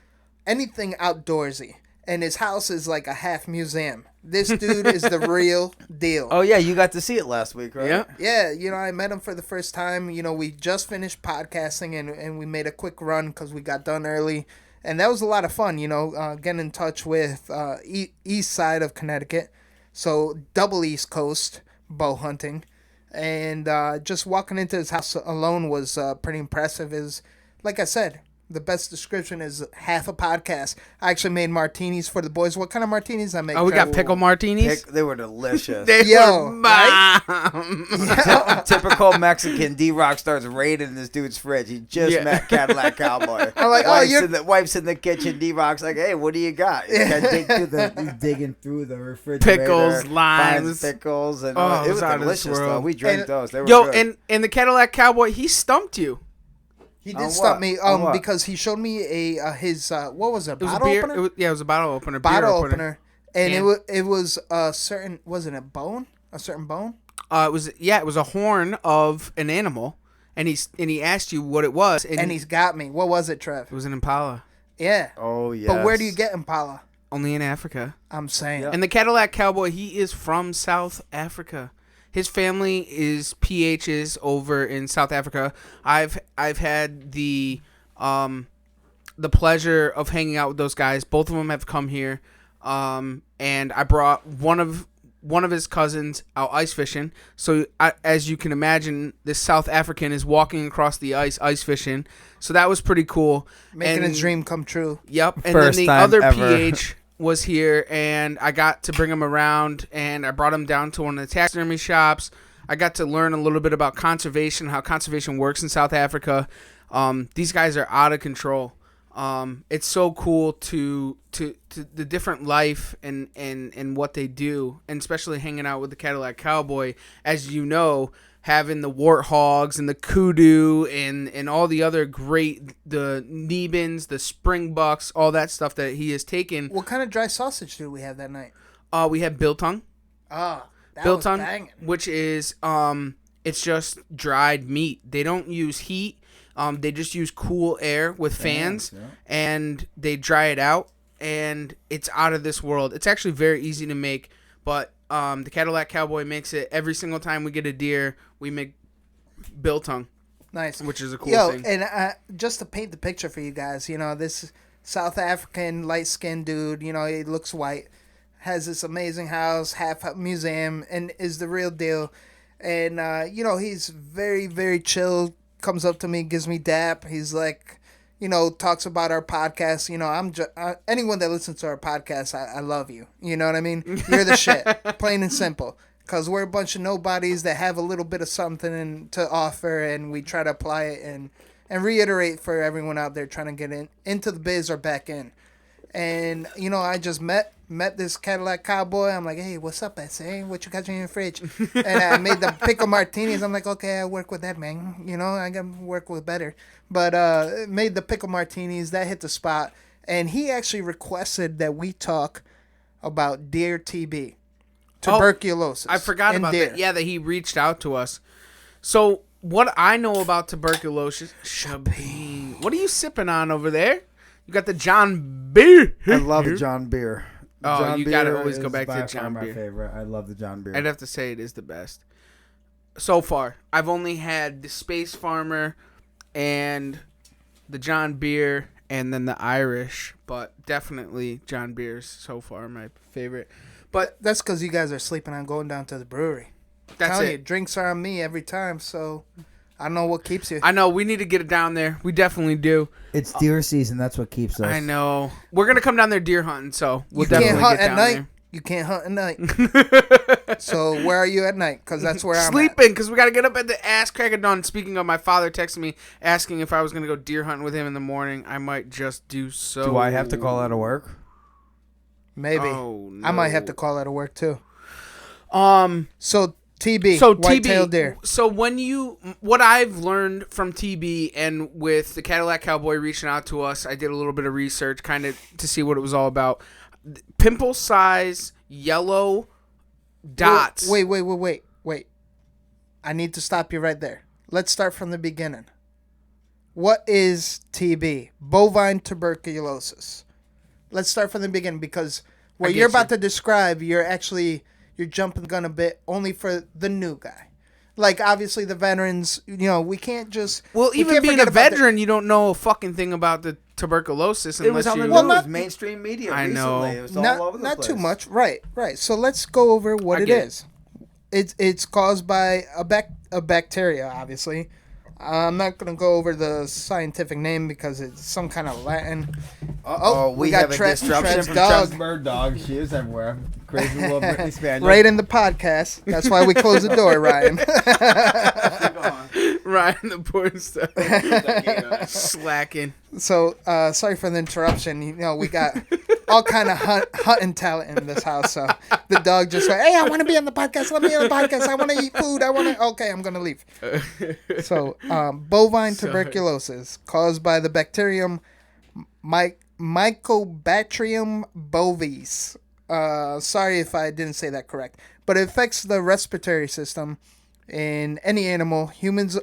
anything outdoorsy. And his house is like a half museum. This dude is the real deal. Oh yeah, you got to see it last week, right? Yeah. Yeah, I met him for the first time. We just finished podcasting and we made a quick run because we got done early. And that was a lot of fun, getting in touch with east side of Connecticut. So double East Coast bow hunting. And just walking into his house alone was pretty impressive. Like I said, the best description is half a podcast. I actually made martinis for the boys. What kind of martinis I make? Oh, we got Trev? pickle martinis. They were delicious. They Yo, were right? bomb. Typical Mexican. D-Rock starts raiding this dude's fridge. He just Yeah. met Cadillac Cowboy. I'm like, wife's in the kitchen. D-Rock's like, hey, what do you got? He's digging through the refrigerator. Pickles, finds limes. pickles, and Oh, it was out of this delicious. Though world. we drank And- those. They were Yo, good. and the Cadillac Cowboy, he stumped you. He On did stop what? me On what? because he showed me his what was it? It was Bottle a beer. opener? It was a bottle opener. Bottle beer opener. And Yeah. it was a certain, wasn't it bone? A certain bone? It was a horn of an animal, and he asked you what it was, And he's got me. What was it, Trev? it was an impala, Yeah. Oh yeah. But where do you get Impala? only in Africa. I'm saying. Yeah. And the Cadillac Cowboy, he is from South Africa. His family is PHs over in South Africa. I've had the pleasure of hanging out with those guys. Both of them have come here, and I brought one of his cousins out ice fishing. So as you can imagine, this South African is walking across the ice fishing. So that was pretty cool. Making his dream come true. Yep. And First then the time other ever. PH was here, and I got to bring him around, and I brought him down to one of the taxidermy shops. I got to learn a little bit about conservation, how conservation works in South Africa. These guys are out of control. It's so cool to the different life and what they do, and especially hanging out with the Cadillac Cowboy, as you know, having the warthogs and the kudu and all the other the Nebens, the springbucks, all that stuff that he has taken. What kind of dry sausage did we have that night? We had biltong. That was Biltong, banging. which is it's just dried meat. They don't use heat. They just use cool air with fans, yeah. and they dry it out, and it's out of this world. It's actually very easy to make, but the Cadillac Cowboy makes it every single time we get a deer. We make biltong, Nice. which is a cool thing. And just to paint the picture for you guys, this South African light-skinned dude, he looks white, has this amazing house, half a museum, and is the real deal. And, he's very, very chill, comes up to me, gives me dap. He's like, talks about our podcast. Anyone that listens to our podcast, I love you. You know what I mean? You're the shit, plain and simple. Because we're a bunch of nobodies that have a little bit of something to offer, and we try to apply it and reiterate for everyone out there trying to get into the biz or back in. And, I just met this Cadillac Cowboy. I'm like, hey, what's up, S.A.? What you got in your fridge? And I made the pickle martinis. I'm like, okay, I work with that, man. I got to work with better. But made the pickle martinis. That hit the spot. And he actually requested that we talk about deer TB. Tuberculosis. I forgot about that. Yeah, that he reached out to us. So what I know about tuberculosis... Shabeen. What are you sipping on over there? You got the John Beer. I love the John Beer. Oh, John you got to Beer always go is back to by the John far Beer. my favorite. I love the John Beer. I'd have to say it is the best. So far, I've only had the Space Farmer and the John Beer and then the Irish, but definitely John Beer's so far my favorite. But that's because you guys are sleeping on going down to the brewery. that's Telling it. you, drinks are on me every time, so I don't know what keeps you. I know we need to get it down there. We definitely do. It's deer season. That's what keeps us. I know. We're gonna come down there deer hunting, so we'll You can't definitely hunt get at down night. there. You can't hunt at night. So where are you at night? Because that's where I'm at. Sleeping, because we got to get up at the ass crack of dawn. Speaking of, my father texted me asking if I was going to go deer hunting with him in the morning. I might just do so. Do I have to call out of work? Maybe. Oh, no. I might have to call out of work too. So So TB, TB. white-tailed deer. So what I've learned from TB and with the Cadillac Cowboy reaching out to us, I did a little bit of research kind of to see what it was all about. Pimple size yellow dots. Wait. I need to stop you right there. Let's start from the beginning. What is TB? Bovine tuberculosis. Let's start from the beginning because what get you're about you. to describe, you're jumping the gun a bit only for the new guy. Like, obviously, the veterans, we can't just... Well, we even can't being forget a about veteran, you don't know a fucking thing about the tuberculosis unless It was on the you... news, not- mainstream media I recently. know. It was all over the Not place. too much. Right. So let's go over what I it get is. It's caused by a bacteria, obviously. I'm not going to go over the scientific name because it's some kind of Latin. We got have a disruption Trev's from dog. Trev's bird dog. She is everywhere. Crazy little Brittany Spaniel. Right in the podcast. That's why we close the door, Ryan. Ryan, the poor stuff. Slacking. So, sorry for the interruption. We got all kind of hunting talent in this house. So the dog just went, hey, I want to be on the podcast. Let me on the podcast. I want to eat food. Okay, I'm going to leave. So, bovine tuberculosis caused by the bacterium Mycobacterium bovis. Sorry if I didn't say that correct. But it affects the respiratory system in any animal. Humans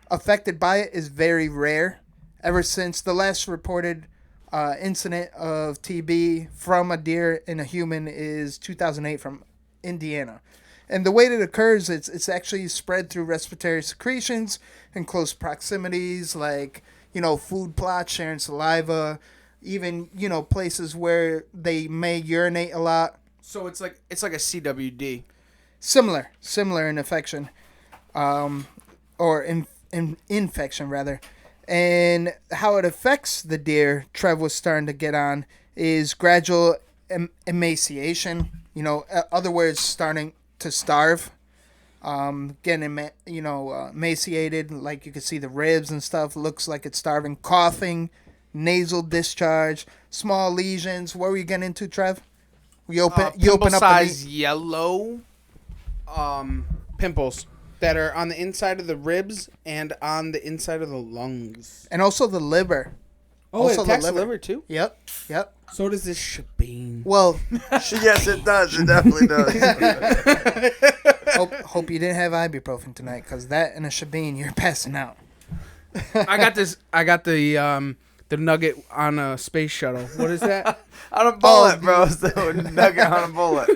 affected by it is very rare. Ever since the last reported incident of TB from a deer in a human is 2008 from Indiana. And the way that it occurs, it's actually spread through respiratory secretions in close proximities, like, food plots, sharing saliva, even, places where they may urinate a lot. So it's like a CWD. Similar in infection, or in infection rather. And how it affects the deer, Trev was starting to get on, is gradual emaciation. Other words, starting to starve. Getting emaciated, like you can see the ribs and stuff. Looks like it's starving. Coughing, nasal discharge, small lesions. What were you getting into, Trev? You open up Pimple-sized yellow pimples that are on the inside of the ribs and on the inside of the lungs. and also the liver. Oh, Also it the attacks the liver. liver too? Yep. So does this shebang. Well, Yes, it does. It definitely does. hope you didn't have ibuprofen tonight, because that and a shebeen, you're passing out. I got the nugget on a space shuttle. What is that? On a bullet, bro. So nugget on a bullet.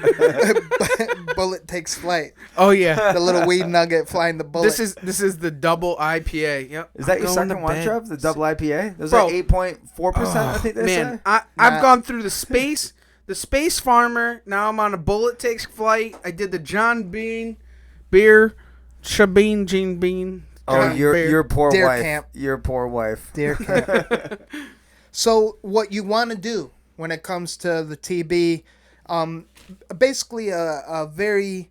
Bullet takes flight. Oh yeah. The little weed nugget flying the bullet. This is the double IPA. Yep. Is that your Going to second one, bed. Trev? The double IPA? Those Bro. are 8.4%, I think they Man, say. I've gone through the space farmer. Now I'm on a bullet takes flight. I did the John Bean beer, Shabeen, Gene Bean. Oh, John Beer. your poor Deer wife. camp. Your poor wife. Deer camp. So what you want to do when it comes to the TB, basically a very,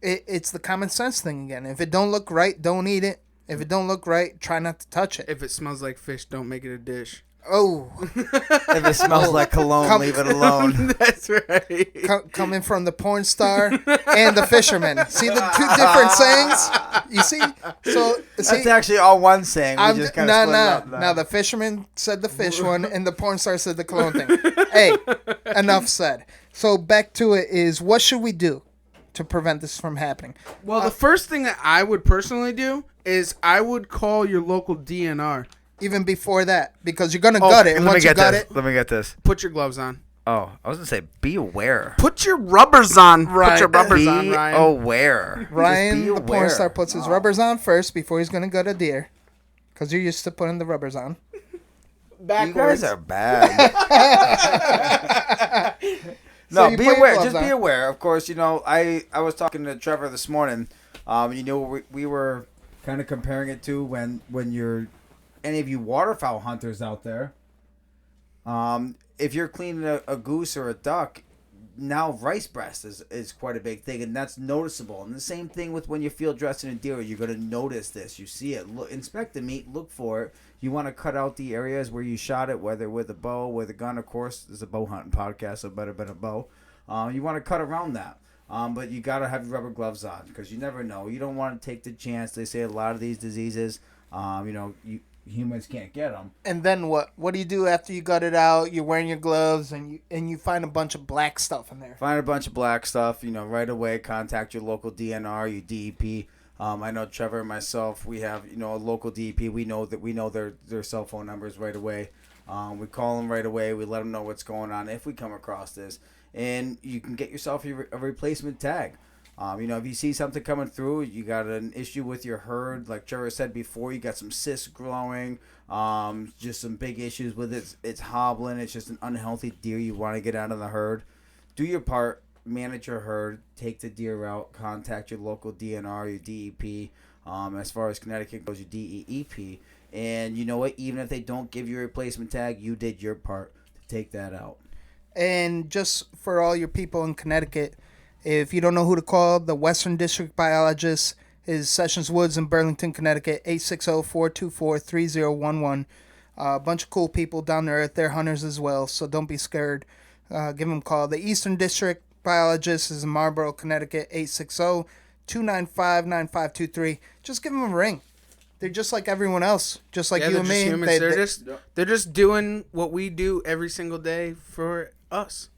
it's the common sense thing again. If it don't look right, don't eat it. If it don't look right, try not to touch it. If it smells like fish, don't make it a dish. Oh, If it smells like cologne, leave it alone. That's right. coming from the porn star and the fisherman. See the two different sayings? You see? So That's actually all one saying. We just kind of split it up. Now the fisherman said the fish one, and the porn star said the cologne thing. Hey, enough said. So back to it is, what should we do to prevent this from happening? Well, the first thing that I would personally do is I would call your local DNR. Even before that, because you're gonna gut it, and once you gut it, Let me get this. Put your gloves on. Oh, I was going to say, be aware. Put your rubbers on. Right. Put your rubbers Be on, Ryan. aware. Just Ryan, be the porn aware. star, puts his rubbers on first before he's gonna gut a deer, because you're used to putting the rubbers on. You Backwards. guys are bad. So No, you be put your aware. gloves Just be on. aware. Of course, I was talking to Trevor this morning. We were kind of comparing it to when you're any of you waterfowl hunters out there. If you're cleaning a goose or a duck, now rice breast is quite a big thing, and that's noticeable. And the same thing with when you're field dressing a deer, you're going to notice this. You see it. Look, inspect the meat. Look for it. You want to cut out the areas where you shot it, whether with a bow, with a gun. Of course, there's a bow hunting podcast, so better a bow. You want to cut around that. But you got to have your rubber gloves on, because you never know. You don't want to take the chance. They say a lot of these diseases, humans can't get them. And then what? What do you do after you gut it out? You're wearing your gloves, and you find a bunch of black stuff in there. Find a bunch of black stuff, right away. Contact your local DNR, your DEP. I know Trevor and myself, we have, a local DEP. We know their cell phone numbers right away. We call them right away. We let them know what's going on if we come across this. And you can get yourself a replacement tag. If you see something coming through, you got an issue with your herd, like Trevor said before, you got some cysts growing, just some big issues with it. It's hobbling. It's just an unhealthy deer you want to get out of the herd. Do your part. Manage your herd. Take the deer out. Contact your local DNR, your DEP. As far as Connecticut goes, your DEEP. And you know what? Even if they don't give you a replacement tag, you did your part to take that out. And just for all your people in Connecticut, if you don't know who to call, the Western District Biologist is Sessions Woods in Burlington, Connecticut, 860-424-3011. A bunch of cool people down there. They're hunters as well, so don't be scared. Give them a call. The Eastern District Biologist is in Marlborough, Connecticut, 860-295-9523. Just give them a ring. They're just like everyone else, just like you and me. They're just doing what we do every single day for us.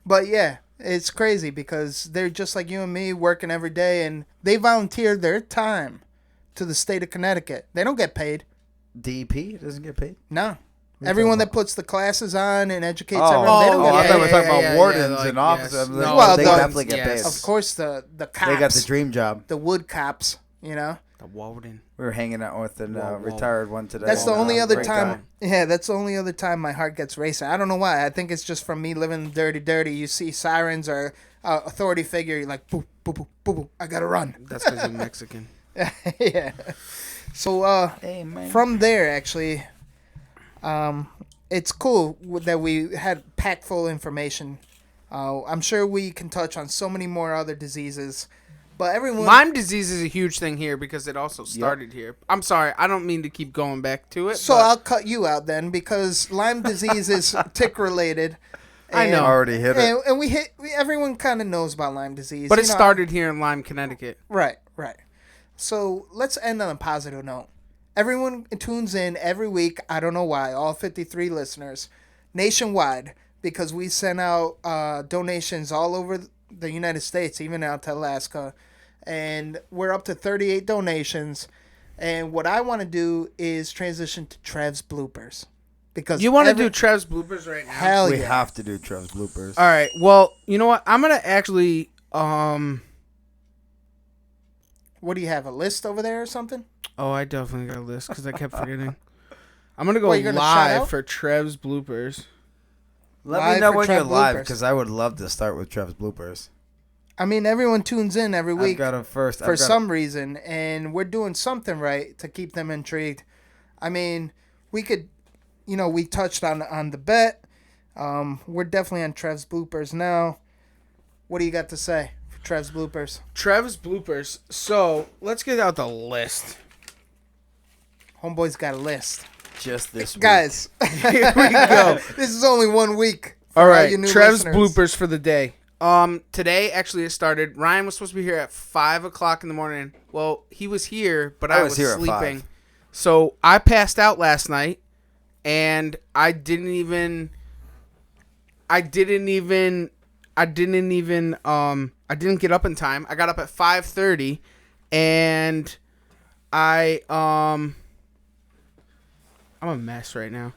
But yeah, it's crazy because they're just like you and me, working every day, and they volunteer their time to the state of Connecticut. They don't get paid. DEP doesn't get paid? No. Everyone that puts the classes on and educates Oh, everyone, they don't I get thought we paid. were talking about wardens like, and officers. yes. I'm like, No, Well, they the- definitely get paid. yes. Of course, the cops. They got the dream job. The wood cops, you know. The warden. We were hanging out with a Whoa. retired one today. That's the only other Great time. guy. Yeah, that's the only other time my heart gets racing. I don't know why. I think it's just from me living dirty. You see sirens or authority figure, you're like, boo, boo, boo, boo, boo. I gotta run. That's because you're Mexican. Yeah. So Hey, man. from there, actually, it's cool that we had packed full information. I'm sure we can touch on so many more other diseases, but everyone. Lyme disease is a huge thing here because it also started here. I'm sorry, I don't mean to keep going back to it. So but I'll cut you out then because Lyme disease is tick related. I know. Already hit it. And everyone kind of knows about Lyme disease. but you it know. started here in Lyme, Connecticut. Right. So let's end on a positive note. Everyone tunes in every week. I don't know why. All 53 listeners nationwide because we send out donations all over the United States, even out to Alaska. And we're up to 38 donations. And what I want to do is transition to Trev's bloopers. Because You want to do Trev's bloopers right now? Hell We yeah. have to do Trev's bloopers. All right. Well, you know what? I'm gonna actually. What do you have, a list over there or something? Oh, I definitely got a list because I kept forgetting. I'm gonna go What, you're gonna shout live out? for Trev's bloopers. Let Live me know for when Trev you're live bloopers. because I would love to start with Trev's bloopers. I mean, everyone tunes in every I've week got them first. for some reason, and we're doing something right to keep them intrigued. I mean, we could, we touched on the bet. We're definitely on Trev's bloopers now. What do you got to say for Trev's bloopers? Trev's bloopers. So let's get out the list. Homeboy's got a list. just this week. Guys, Here we go. this is only 1 week. for All right, you new Trev's listeners. bloopers for the day. Today actually it started. Ryan was supposed to be here at 5:00 in the morning. Well, he was here, but I was here at sleeping. 5. So I passed out last night, and I didn't even get up in time. I got up at 5:30, and I'm a mess right now.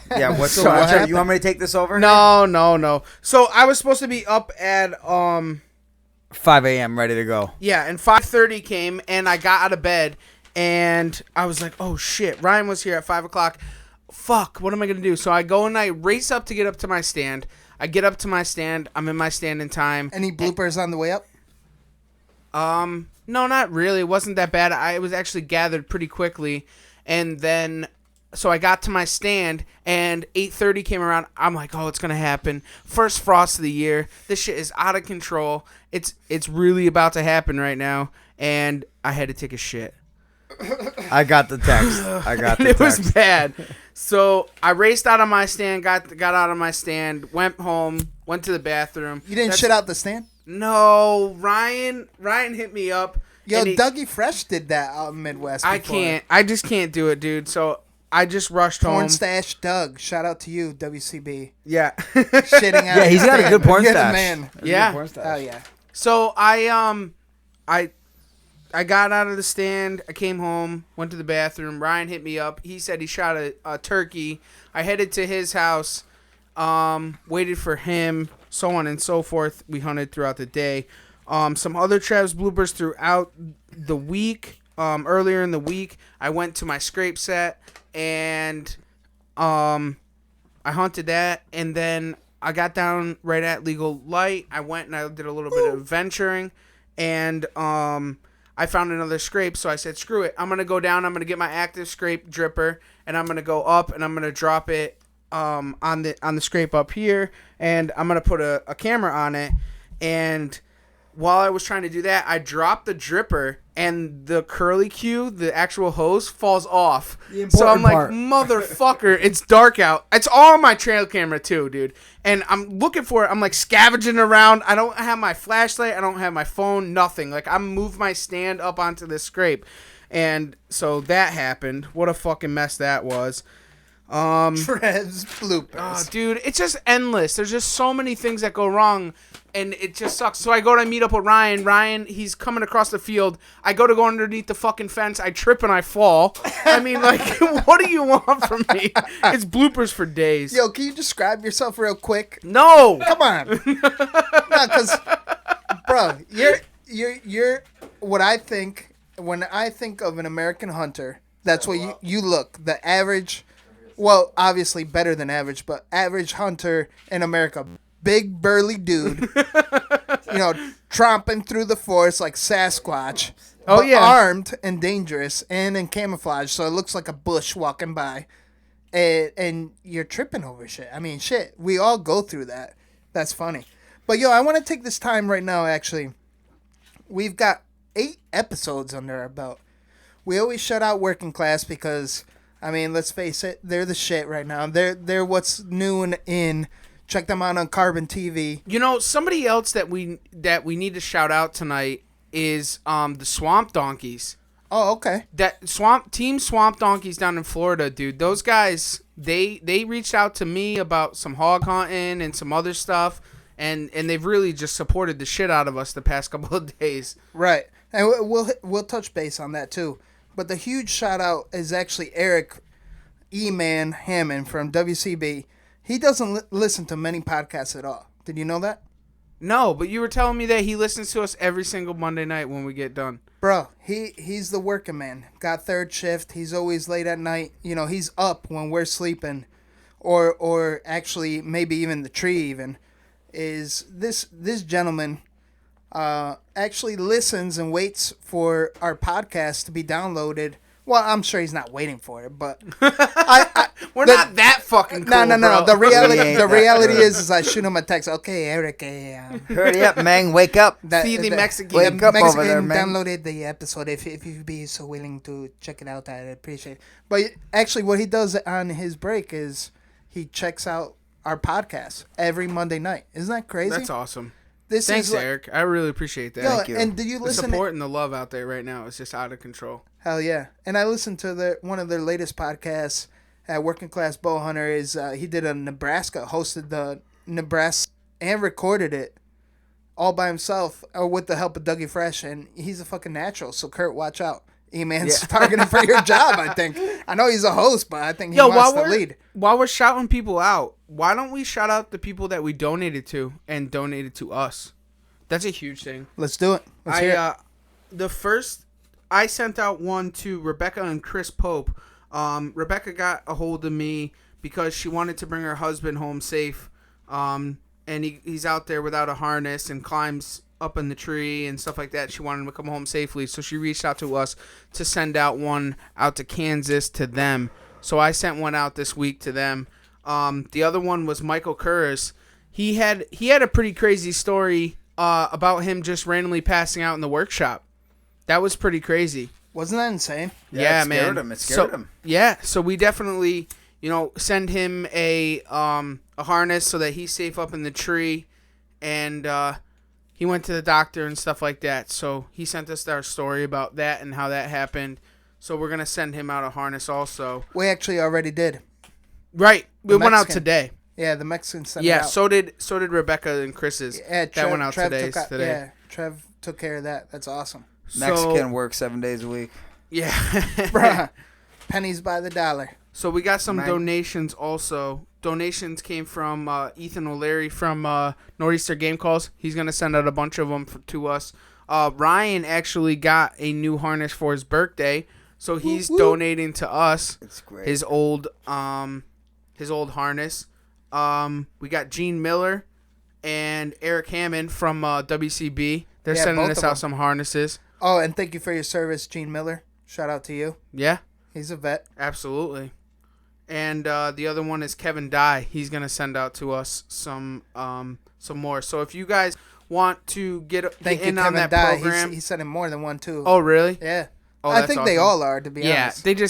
Yeah, what's So so what happened? you want me to take this over? No. So I was supposed to be up at 5 a.m. ready to go. Yeah, and 5:30 came, and I got out of bed, and I was like, oh, shit, Ryan was here at 5 o'clock. Fuck, what am I going to do? So I go and I race up to get up to my stand. I get up to my stand. I'm in my stand in time. Any bloopers on the way up? No, not really. It wasn't that bad. It was actually gathered pretty quickly. And then, so I got to my stand, and 8:30 came around. I'm like, oh, it's going to happen. First frost of the year. This shit is out of control. It's really about to happen right now. And I had to take a shit. I got the text. It was bad. So I raced out of my stand, got out of my stand, went home, went to the bathroom. You didn't shit out the stand? No, Ryan hit me up. Yo, and Dougie Fresh did that out in Midwest I before. can't. I just can't do it, dude. So I just rushed home. Porn Stash Doug. Shout out to you, WCB. Yeah. Shitting out. Yeah, he's got a good porn You're the stash. man. Yeah. Oh, yeah. So I got out of the stand. I came home, went to the bathroom. Ryan hit me up. He said he shot a turkey. I headed to his house, waited for him, so on and so forth. We hunted throughout the day. Some other Trev's bloopers throughout the week. Earlier in the week, I went to my scrape set and I hunted that, and then I got down right at legal light. I went and I did a little bit of venturing, and I found another scrape, so I said, screw it. I'm going to go down, I'm going to get my active scrape dripper, and I'm going to go up, and I'm going to drop it on the scrape up here, and I'm going to put a camera on it. And while I was trying to do that, I dropped the dripper, and the curly Q, the actual hose, falls off. So I'm like, part. motherfucker, it's dark out. It's all on my trail camera too, dude. And I'm looking for it. I'm like scavenging around. I don't have my flashlight. I don't have my phone. Nothing. Like I moved my stand up onto this scrape, and so that happened. What a fucking mess that was. Trev's bloopers. Oh, dude, it's just endless. There's just so many things that go wrong. and it just sucks. So I go to meet up with Ryan. Ryan, he's coming across the field. I go to go underneath the fucking fence. I trip and I fall. I mean, like, what do you want from me? It's bloopers for days. Yo, can you describe yourself real quick? No. Come on. No, because, bro, you're what I think, when I think of an American hunter, that's what you look. The average, well, obviously better than average, but average hunter in America. Big, burly dude, tromping through the forest like Sasquatch. Oh, but yeah. Armed and dangerous and in camouflage, so it looks like a bush walking by. And you're tripping over shit. I mean, shit, we all go through that. That's funny. But, I want to take this time right now, actually. We've got 8 episodes under our belt. We always shut out Working Class because, I mean, let's face it, they're the shit right now. They're what's new and in. Check them out on Carbon TV. Somebody else that we need to shout out tonight is the Swamp Donkeys. Oh, okay. That Team Swamp Donkeys down in Florida, dude. Those guys, they reached out to me about some hog hunting and some other stuff, and they've really just supported the shit out of us the past couple of days. Right, and we'll touch base on that too. But the huge shout out is actually Eric E-Man Hammond from WCB. He doesn't listen to many podcasts at all. Did you know that? No, but you were telling me that he listens to us every single Monday night when we get done. Bro, he's the working man. Got third shift. He's always late at night. He's up when we're sleeping, or actually maybe even the tree even. Is this gentleman actually listens and waits for our podcast to be downloaded. Well, I'm sure he's not waiting for it, but we're not that fucking cool, No. bro. The reality is I shoot him a text. Okay, Eric, hurry up, man, wake up. See the Mexican. Wake up Mexican over there, man. downloaded the episode. If you'd be so willing to check it out, I'd appreciate it. But actually, what he does on his break is he checks out our podcast every Monday night. Isn't that crazy? That's awesome. Thanks, Eric. I really appreciate that. Yo, Thank you. And do you the listen? support and the love out there right now is just out of control. Hell yeah! And I listened to one of their latest podcasts. Working Class Bow Hunter is he did a Nebraska, hosted the Nebraska and recorded it all by himself or with the help of Dougie Fresh, and he's a fucking natural. So Kurt, watch out. E-Man's targeting for your job, I think. I know he's a host, but I think he wants to lead. While we're shouting people out, why don't we shout out the people that we donated to and donated to us? That's a huge thing. Let's do it. Let's hear it. I sent out one to Rebecca and Chris Pope. Rebecca got a hold of me because she wanted to bring her husband home safe. And he's out there without a harness and climbs up in the tree and stuff like that. She wanted him to come home safely, so she reached out to us to send out one out to Kansas to them. So I sent one out this week to them. The other one was Michael Curris. He had a pretty crazy story about him just randomly passing out in the workshop. That was pretty crazy. Wasn't that insane? Yeah, it scared him. It scared him. Yeah, so we definitely, send him a harness so that he's safe up in the tree, and he went to the doctor and stuff like that. So he sent us our story about that and how that happened. So we're gonna send him out a harness also. We actually already did. Right, it went out today. Yeah, the Mexicans sent it out. So did Rebecca and Chris's. Yeah, that went out today. Yeah, Trev took care of that. That's awesome. Mexican work 7 days a week. Yeah. Bruh. Pennies by the dollar. So we got some donations also. Donations came from Ethan O'Leary from Northeaster Game Calls. He's going to send out a bunch of them to us. Ryan actually got a new harness for his birthday, so he's donating to us. It's great. His old harness. We got Gene Miller and Eric Hammond from WCB. They're sending us out some harnesses. Oh, and thank you for your service, Gene Miller. Shout out to you. Yeah. He's a vet. Absolutely. And the other one is Kevin Dye. He's going to send out to us some more. So if you guys want to get in on that program. He's sending more than one, too. Oh, really? Yeah. Oh, I think they all are, to be honest. Yeah,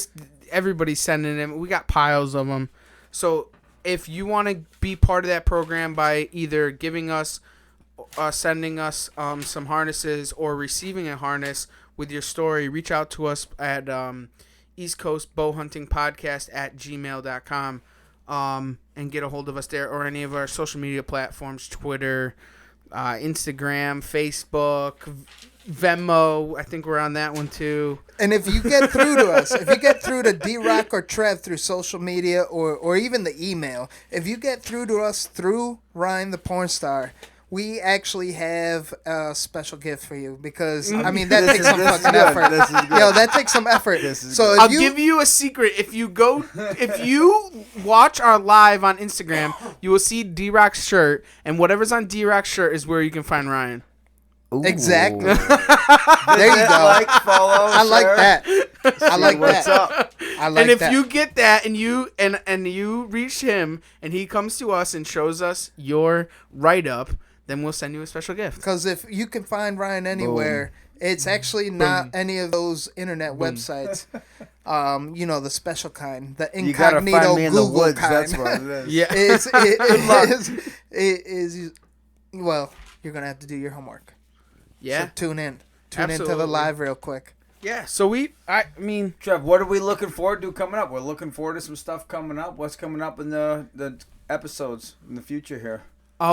everybody's sending them. We got piles of them. So if you want to be part of that program by either giving us sending us some harnesses or receiving a harness with your story, reach out to us at East Coast Bow Hunting Podcast at gmail.com and get a hold of us there, or any of our social media platforms, Twitter, Instagram, Facebook, Venmo. I think we're on that one too. And if you get through to us, if you get through to D-Rock or Trev through social media or even the email, if you get through to us through Ryan the Porn Star, we actually have a special gift for you because, I mean, that takes some fucking effort. Yo, that takes some effort. So I'll give you a secret. If you watch our live on Instagram, you will see D-Rock's shirt, and whatever's on D-Rock's shirt is where you can find Ryan. Ooh. Exactly. There you go. Like, follow, I like that. I like what's that. up. I like And if that. you get that and you reach him and he comes to us and shows us your write-up, then we'll send you a special gift. Because if you can find Ryan anywhere, it's actually not any of those internet websites. The special kind, the You gotta incognito find me in the Google woods. kind. That's what it is. Yeah. It is. Well, you're gonna have to do your homework. Yeah. So tune in to the Absolutely. live real quick. Yeah. So I mean, Trev, what are we looking forward to coming up? We're looking forward to some stuff coming up. What's coming up in the episodes in the future here?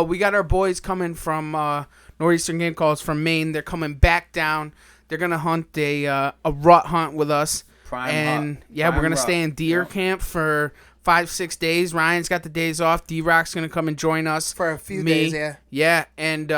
we got our boys coming from Northeastern Game Calls from Maine. They're coming back down. They're gonna hunt a rut hunt with us. Prime we're gonna rut. stay in deer Yep. camp for 5-6 days. Ryan's got the days off. D-Rock's gonna come and join us For a few Me. days, yeah. Yeah, and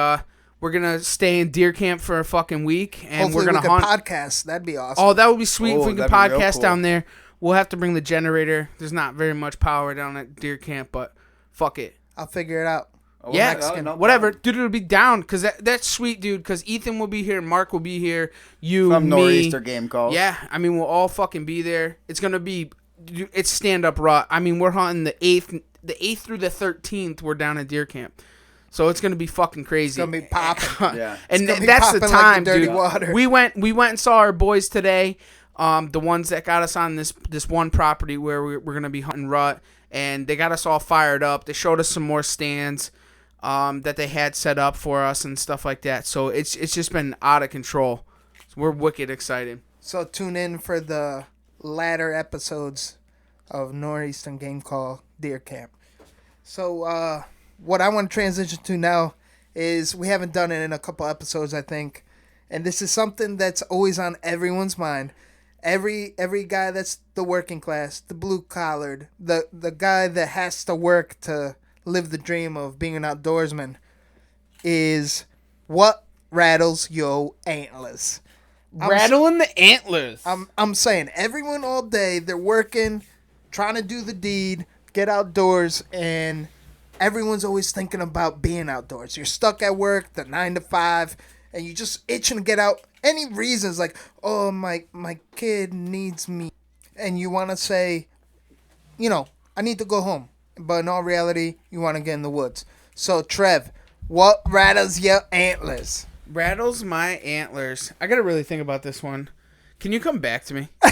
we're gonna stay in deer camp for a fucking week, and Hopefully we're gonna we can hunt. podcast. That'd be awesome. Oh, that would be sweet if Oh, we can that'd be real podcast cool. down there. We'll have to bring the generator. There's not very much power down at deer camp, but fuck it. I'll figure it out. Oh, Yeah, no whatever. problem. Dude, it'll be down because that's sweet, dude. Because Ethan will be here, Mark will be here, you, From me. Northeastern Game Calls. Yeah, I mean we'll all fucking be there. It's gonna be, it's stand up rut. Ian, we're hunting the 8th through the 13th. We're down at deer camp, so it's gonna be fucking crazy. It's gonna be popping. Yeah. And It's gonna be that's the popping like time, the dirty dude. water. We went and saw our boys today. The ones that got us on this one property where we're gonna be hunting rut, and they got us all fired up. They showed us some more stands that they had set up for us and stuff like that. So it's just been out of control. So we're wicked excited. So tune in for the latter episodes of Northeastern Game Call Deer Camp. So what I want to transition to now is we haven't done it in a couple episodes, I think, and this is something that's always on everyone's mind. Every guy that's the working class, the blue collared, the guy that has to work to live the dream of being an outdoorsman is what rattles yo antlers. Rattling the antlers. I'm saying everyone all day, they're working, trying to do the deed, get outdoors, and everyone's always thinking about being outdoors. You're stuck at work, the 9 to 5, and you're just itching to get out. Any reasons like, oh, my kid needs me. And you want to say, I need to go home. But in all reality, you want to get in the woods. So, Trev, what rattles your antlers? Rattles my antlers. I gotta really think about this one. Can you come back to me? Ryan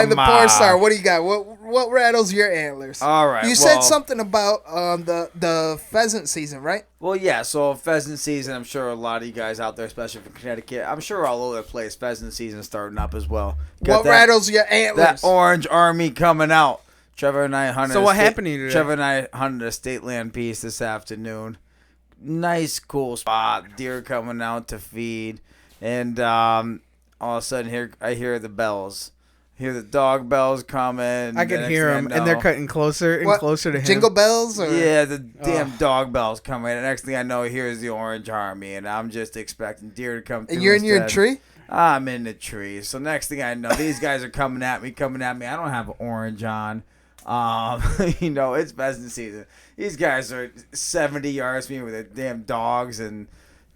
the Come porn on. star, what do you got? What rattles your antlers? All right. You said something about the pheasant season, right? Well, yeah. So pheasant season. I'm sure a lot of you guys out there, especially from Connecticut, I'm sure all over the place, pheasant season is starting up as well. Got What rattles your antlers? That orange army coming out. Trevor and I hunted. So what happened to you today? Trevor and I hunted a state land piece this afternoon. Nice, cool spot. Deer coming out to feed, and all of a sudden, I hear the bells. Hear the dog bells coming. I can hear them, and they're cutting closer and What? closer to him. Jingle bells? Or? Yeah, the damn dog bells coming. And next thing I know, here's the orange army, and I'm just expecting deer to come through. And you're in your instead. tree? I'm in the tree. So next thing I know, these guys are coming at me. I don't have orange on. It's pheasant season. These guys are 70 yards from me with their damn dogs, and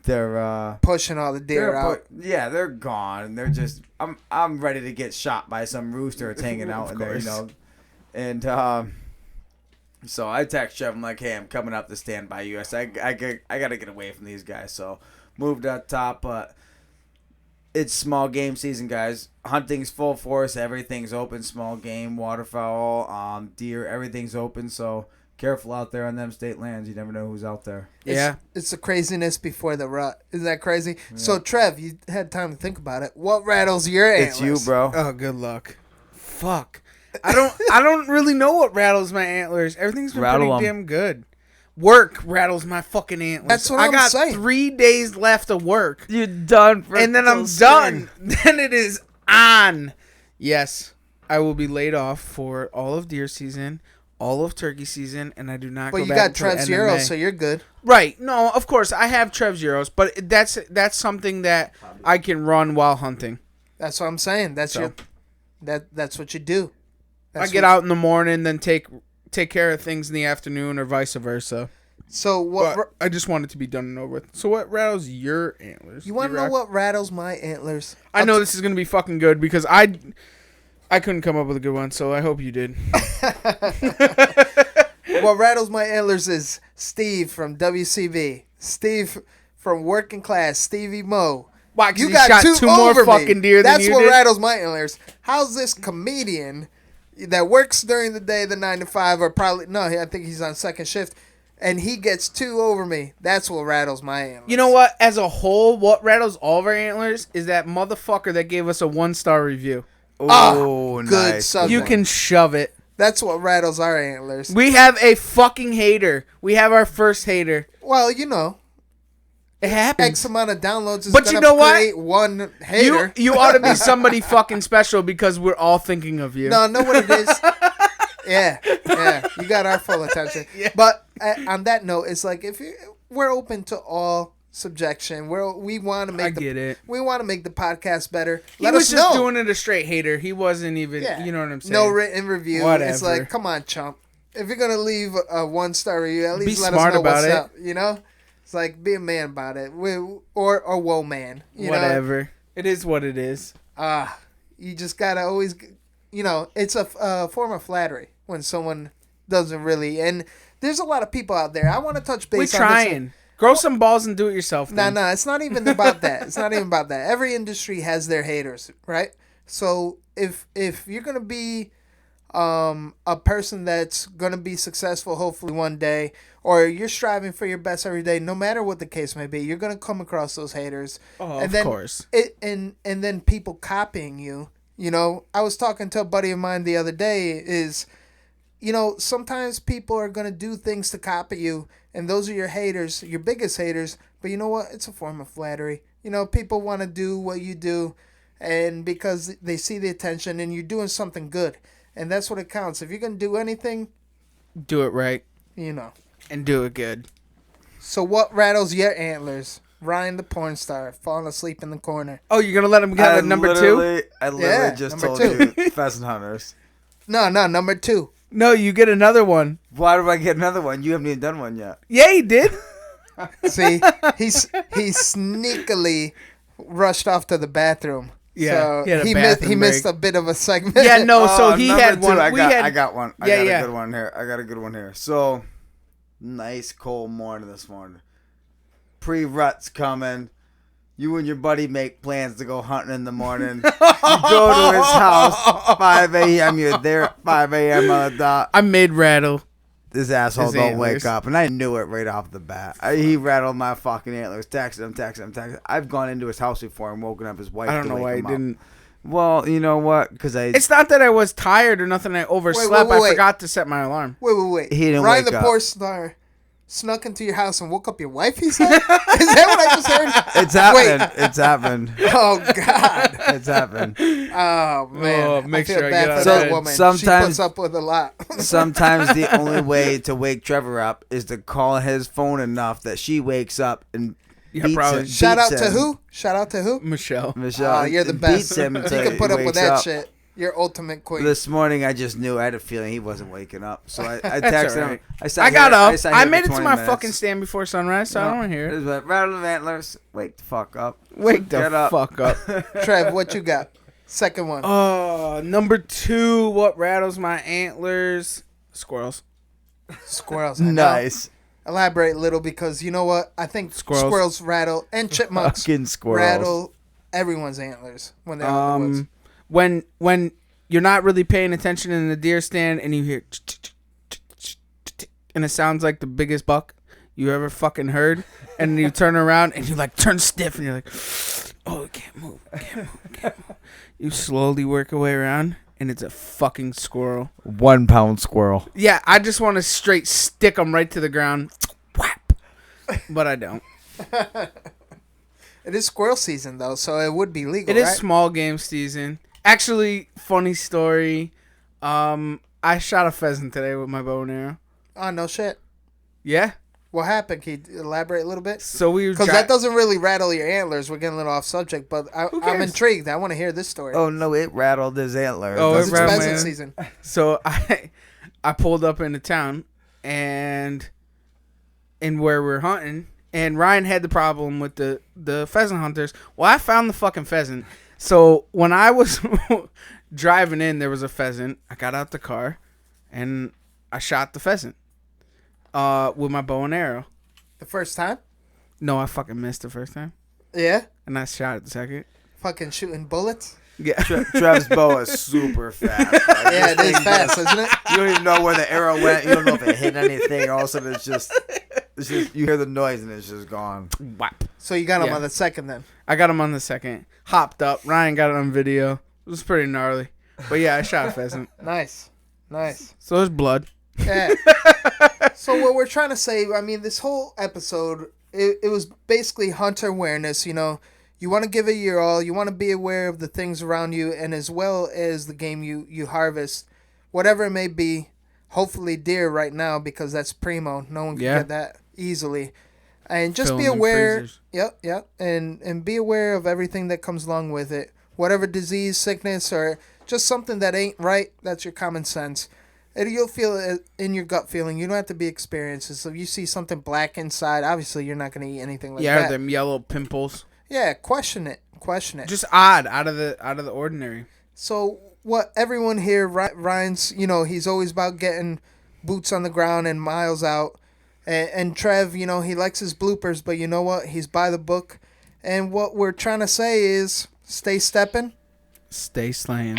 they're Pushing all the deer out. they're gone. And they're just I'm ready to get shot by some rooster that's hanging out in there, And so I text Trev. I'm like, hey, I'm coming up to stand by you. I said, I gotta get away from these guys. So moved up top, but it's small game season, guys. Hunting's full force. Everything's open. Small game, waterfowl, deer. Everything's open. So careful out there on them state lands. You never know who's out there. Yeah. It's the craziness before the rut. Isn't that crazy? Yeah. So, Trev, you had time to think about it. What rattles your antlers? It's you, bro. Oh, good luck. Fuck. I don't really know what rattles my antlers. Everything's been Rattle pretty 'em. damn good. Work rattles my fucking antlers. That's what I I'm got saying. 3 days left of work. You're done for And then I'm done. Then it is on. Yes, I will be laid off for all of deer season, all of turkey season, and I do not But go you back got until the Trev's end of Euros, May. so you're good. Right. No, of course, I have Trev's Euros, but that's something that I can run while hunting. That's what I'm saying. That's So. that's what you do. I That's get what- out in the morning, then take care of things in the afternoon, or vice versa. So what? But I just want it to be done and over with. So what rattles your antlers? You want to know D-Rock? what rattles my antlers? I know this is gonna be fucking good because I couldn't come up with a good one, so I hope you did. What rattles my antlers is Steve from WCB, Steve from Working Class, Stevie Mo. Why? 'Cause You he got shot two more over fucking me. deer than That's you what did? rattles my antlers. How's this comedian that works during the day, the 9 to 5, or probably no? I think he's on second shift, and he gets 2 over me. That's what rattles my antlers. You know what? As a whole, what rattles all of our antlers is that motherfucker that gave us a 1-star review. Oh, good nice. subject. You can shove it. That's what rattles our antlers. We have a fucking hater. We have our first hater. Well, you know, It happens. X amount of downloads is But gonna you know what? create one hater. You ought to be somebody fucking special because we're all thinking of you. No, know what it is? Yeah. You got our full attention. Yeah. But on that note, it's like we're open to all subjection. We want to make it. We want to make the podcast better. He Let was us just know. doing it a straight hater. He wasn't even, Yeah. you know what I'm saying? No written review. It's Whatever. like, come on, chump. If you're gonna leave a 1-star review, at least Be let smart us know about what's it. up. You know, it's like be a man about it. Or whoa, man. You know? Whatever. It is what it is. You just gotta always, it's a form of flattery when someone doesn't really. And there's a lot of people out there. I want to touch base. We're on this. trying. Grow some balls and do it yourself. No, then. it's not even about that. It's not even about that. Every industry has their haters, right? So if you're gonna be a person that's gonna be successful, hopefully one day, or you're striving for your best every day, no matter what the case may be, you're gonna come across those haters. Oh, and of then course. And then people copying you. You know, I was talking to a buddy of mine the other day. Sometimes people are gonna do things to copy you. And those are your haters, your biggest haters. But you know what? It's a form of flattery. People want to do what you do, and because they see the attention and you're doing something good. And that's what it counts. If you're going to do anything, Do it right and do it good. So what rattles your antlers? Ryan the porn star, falling asleep in the corner. Oh, you're going to let him get at number 2? I literally Yeah, just number told 2. you, pheasant hunters. No, number 2. No, you get another one. Why do I get another one? You haven't even done one yet. Yeah, he did. See, he sneakily rushed off to the bathroom. Yeah, so he had a he bathroom missed break. a bit of a segment. Yeah, no, so he number had 2, one. I I got one. I Yeah, got yeah. a good one here. I got a good one here. So, nice cold morning this morning. Pre-rut's coming. You and your buddy make plans to go hunting in the morning. You go to his house, 5 a.m. You're there at 5 a.m. on the dot. I made rattle. This asshole His don't antlers. wake up. And I knew it right off the bat. He rattled my fucking antlers. Texted him. I've gone into his house before and woken up his wife. I don't to know wake why he him up. didn't. Well, you know what? Because It's not that I was tired or nothing. I overslept. I wait. forgot to set my alarm. Wait. He didn't Ryan wake the up. porn star snuck into your house and woke up your wife, he said? Is that what I just heard? It's happened. Wait. It's happened. Oh, God. It's happened. Oh, man. Oh, make I feel sure I bad get out for of that bed. woman. She Sometimes- puts up with a lot. Sometimes the only way to wake Trevor up is to call his phone enough that she wakes up and beats probably. him. Shout out beats to him. who? Shout out to who? Michelle. Michelle. Oh, you're the beats best. him You until can put he up with wakes that up. shit. You're ultimate queen. This morning, I just knew. I had a feeling he wasn't waking up. So I That's texted all right. him. I got up. sat I here made for it to 20 my minutes. fucking stand before sunrise, so I don't want to hear It it. was like, rattle of antlers. Wake the fuck up. Wake the Get up. fuck up. Trev, what you got? Second one. Oh, number 2. What rattles my antlers? Squirrels. Squirrels. I know. Nice. Elaborate a little because you know what? I think Squirrels. squirrels rattle and chipmunks Fucking squirrels. rattle everyone's antlers when they're out in the woods. When you're not really paying attention in the deer stand and you hear and it sounds like the biggest buck you ever fucking heard, and you turn around and you like turn stiff and you're like, oh, I can't move. You slowly work your way around and it's a fucking squirrel. 1 pound squirrel. Yeah, I just want to straight stick them right to the ground. Whap. But I don't. It is squirrel season, though, so it would be legal, It is right? small game season. Actually, funny story. I shot a pheasant today with my bow and arrow. Oh, no shit. Yeah. What happened? Can you elaborate a little bit? So we were Because that doesn't really rattle your antlers. We're getting a little off subject, but Who I'm cares? intrigued. I want to hear this story. Oh no, it rattled his antler. Oh, it It's rattled pheasant my- season. So I pulled up into town and where we're hunting, and Ryan had the problem with the pheasant hunters. Well, I found the fucking pheasant. So when I was driving in, there was a pheasant. I got out the car and I shot the pheasant with my bow and arrow. The first time? No, I fucking missed the first time, Yeah? and I shot it the second. Fucking shooting bullets? Yeah. Trev's bow is super fast. Like, Yeah, this it is thing fast, just- isn't it? You don't even know where the arrow went. You don't know if it hit anything. All of a sudden, it's just you hear the noise and it's just gone. Whap. So you got him Yeah. on the second then? I got him on the second. Hopped up. Ryan got it on video. It was pretty gnarly. But yeah, I shot a pheasant. Nice. Nice. So there's blood. Yeah. So what we're trying to say, I mean, this whole episode, it was basically hunter awareness. You know, you want to give it your all. You want to be aware of the things around you, and as well as the game you harvest, whatever it may be. Hopefully deer right now, because that's primo. No one can Yeah. get that easily. And just Fill be 'em in aware. freezers. Yep. And be aware of everything that comes along with it. Whatever disease, sickness, or just something that ain't right, that's your common sense. And you'll feel it in your gut feeling. You don't have to be experienced. So if you see something black inside, obviously you're not going to eat anything like Yeah, that. them yellow pimples. Yeah, question it. Question it. Just odd, out of the ordinary. So what everyone here, Ryan's, you know, he's always about getting boots on the ground and miles out. And Trev, you know, he likes his bloopers, but you know what? He's by the book. And what we're trying to say is stay stepping. Stay slaying.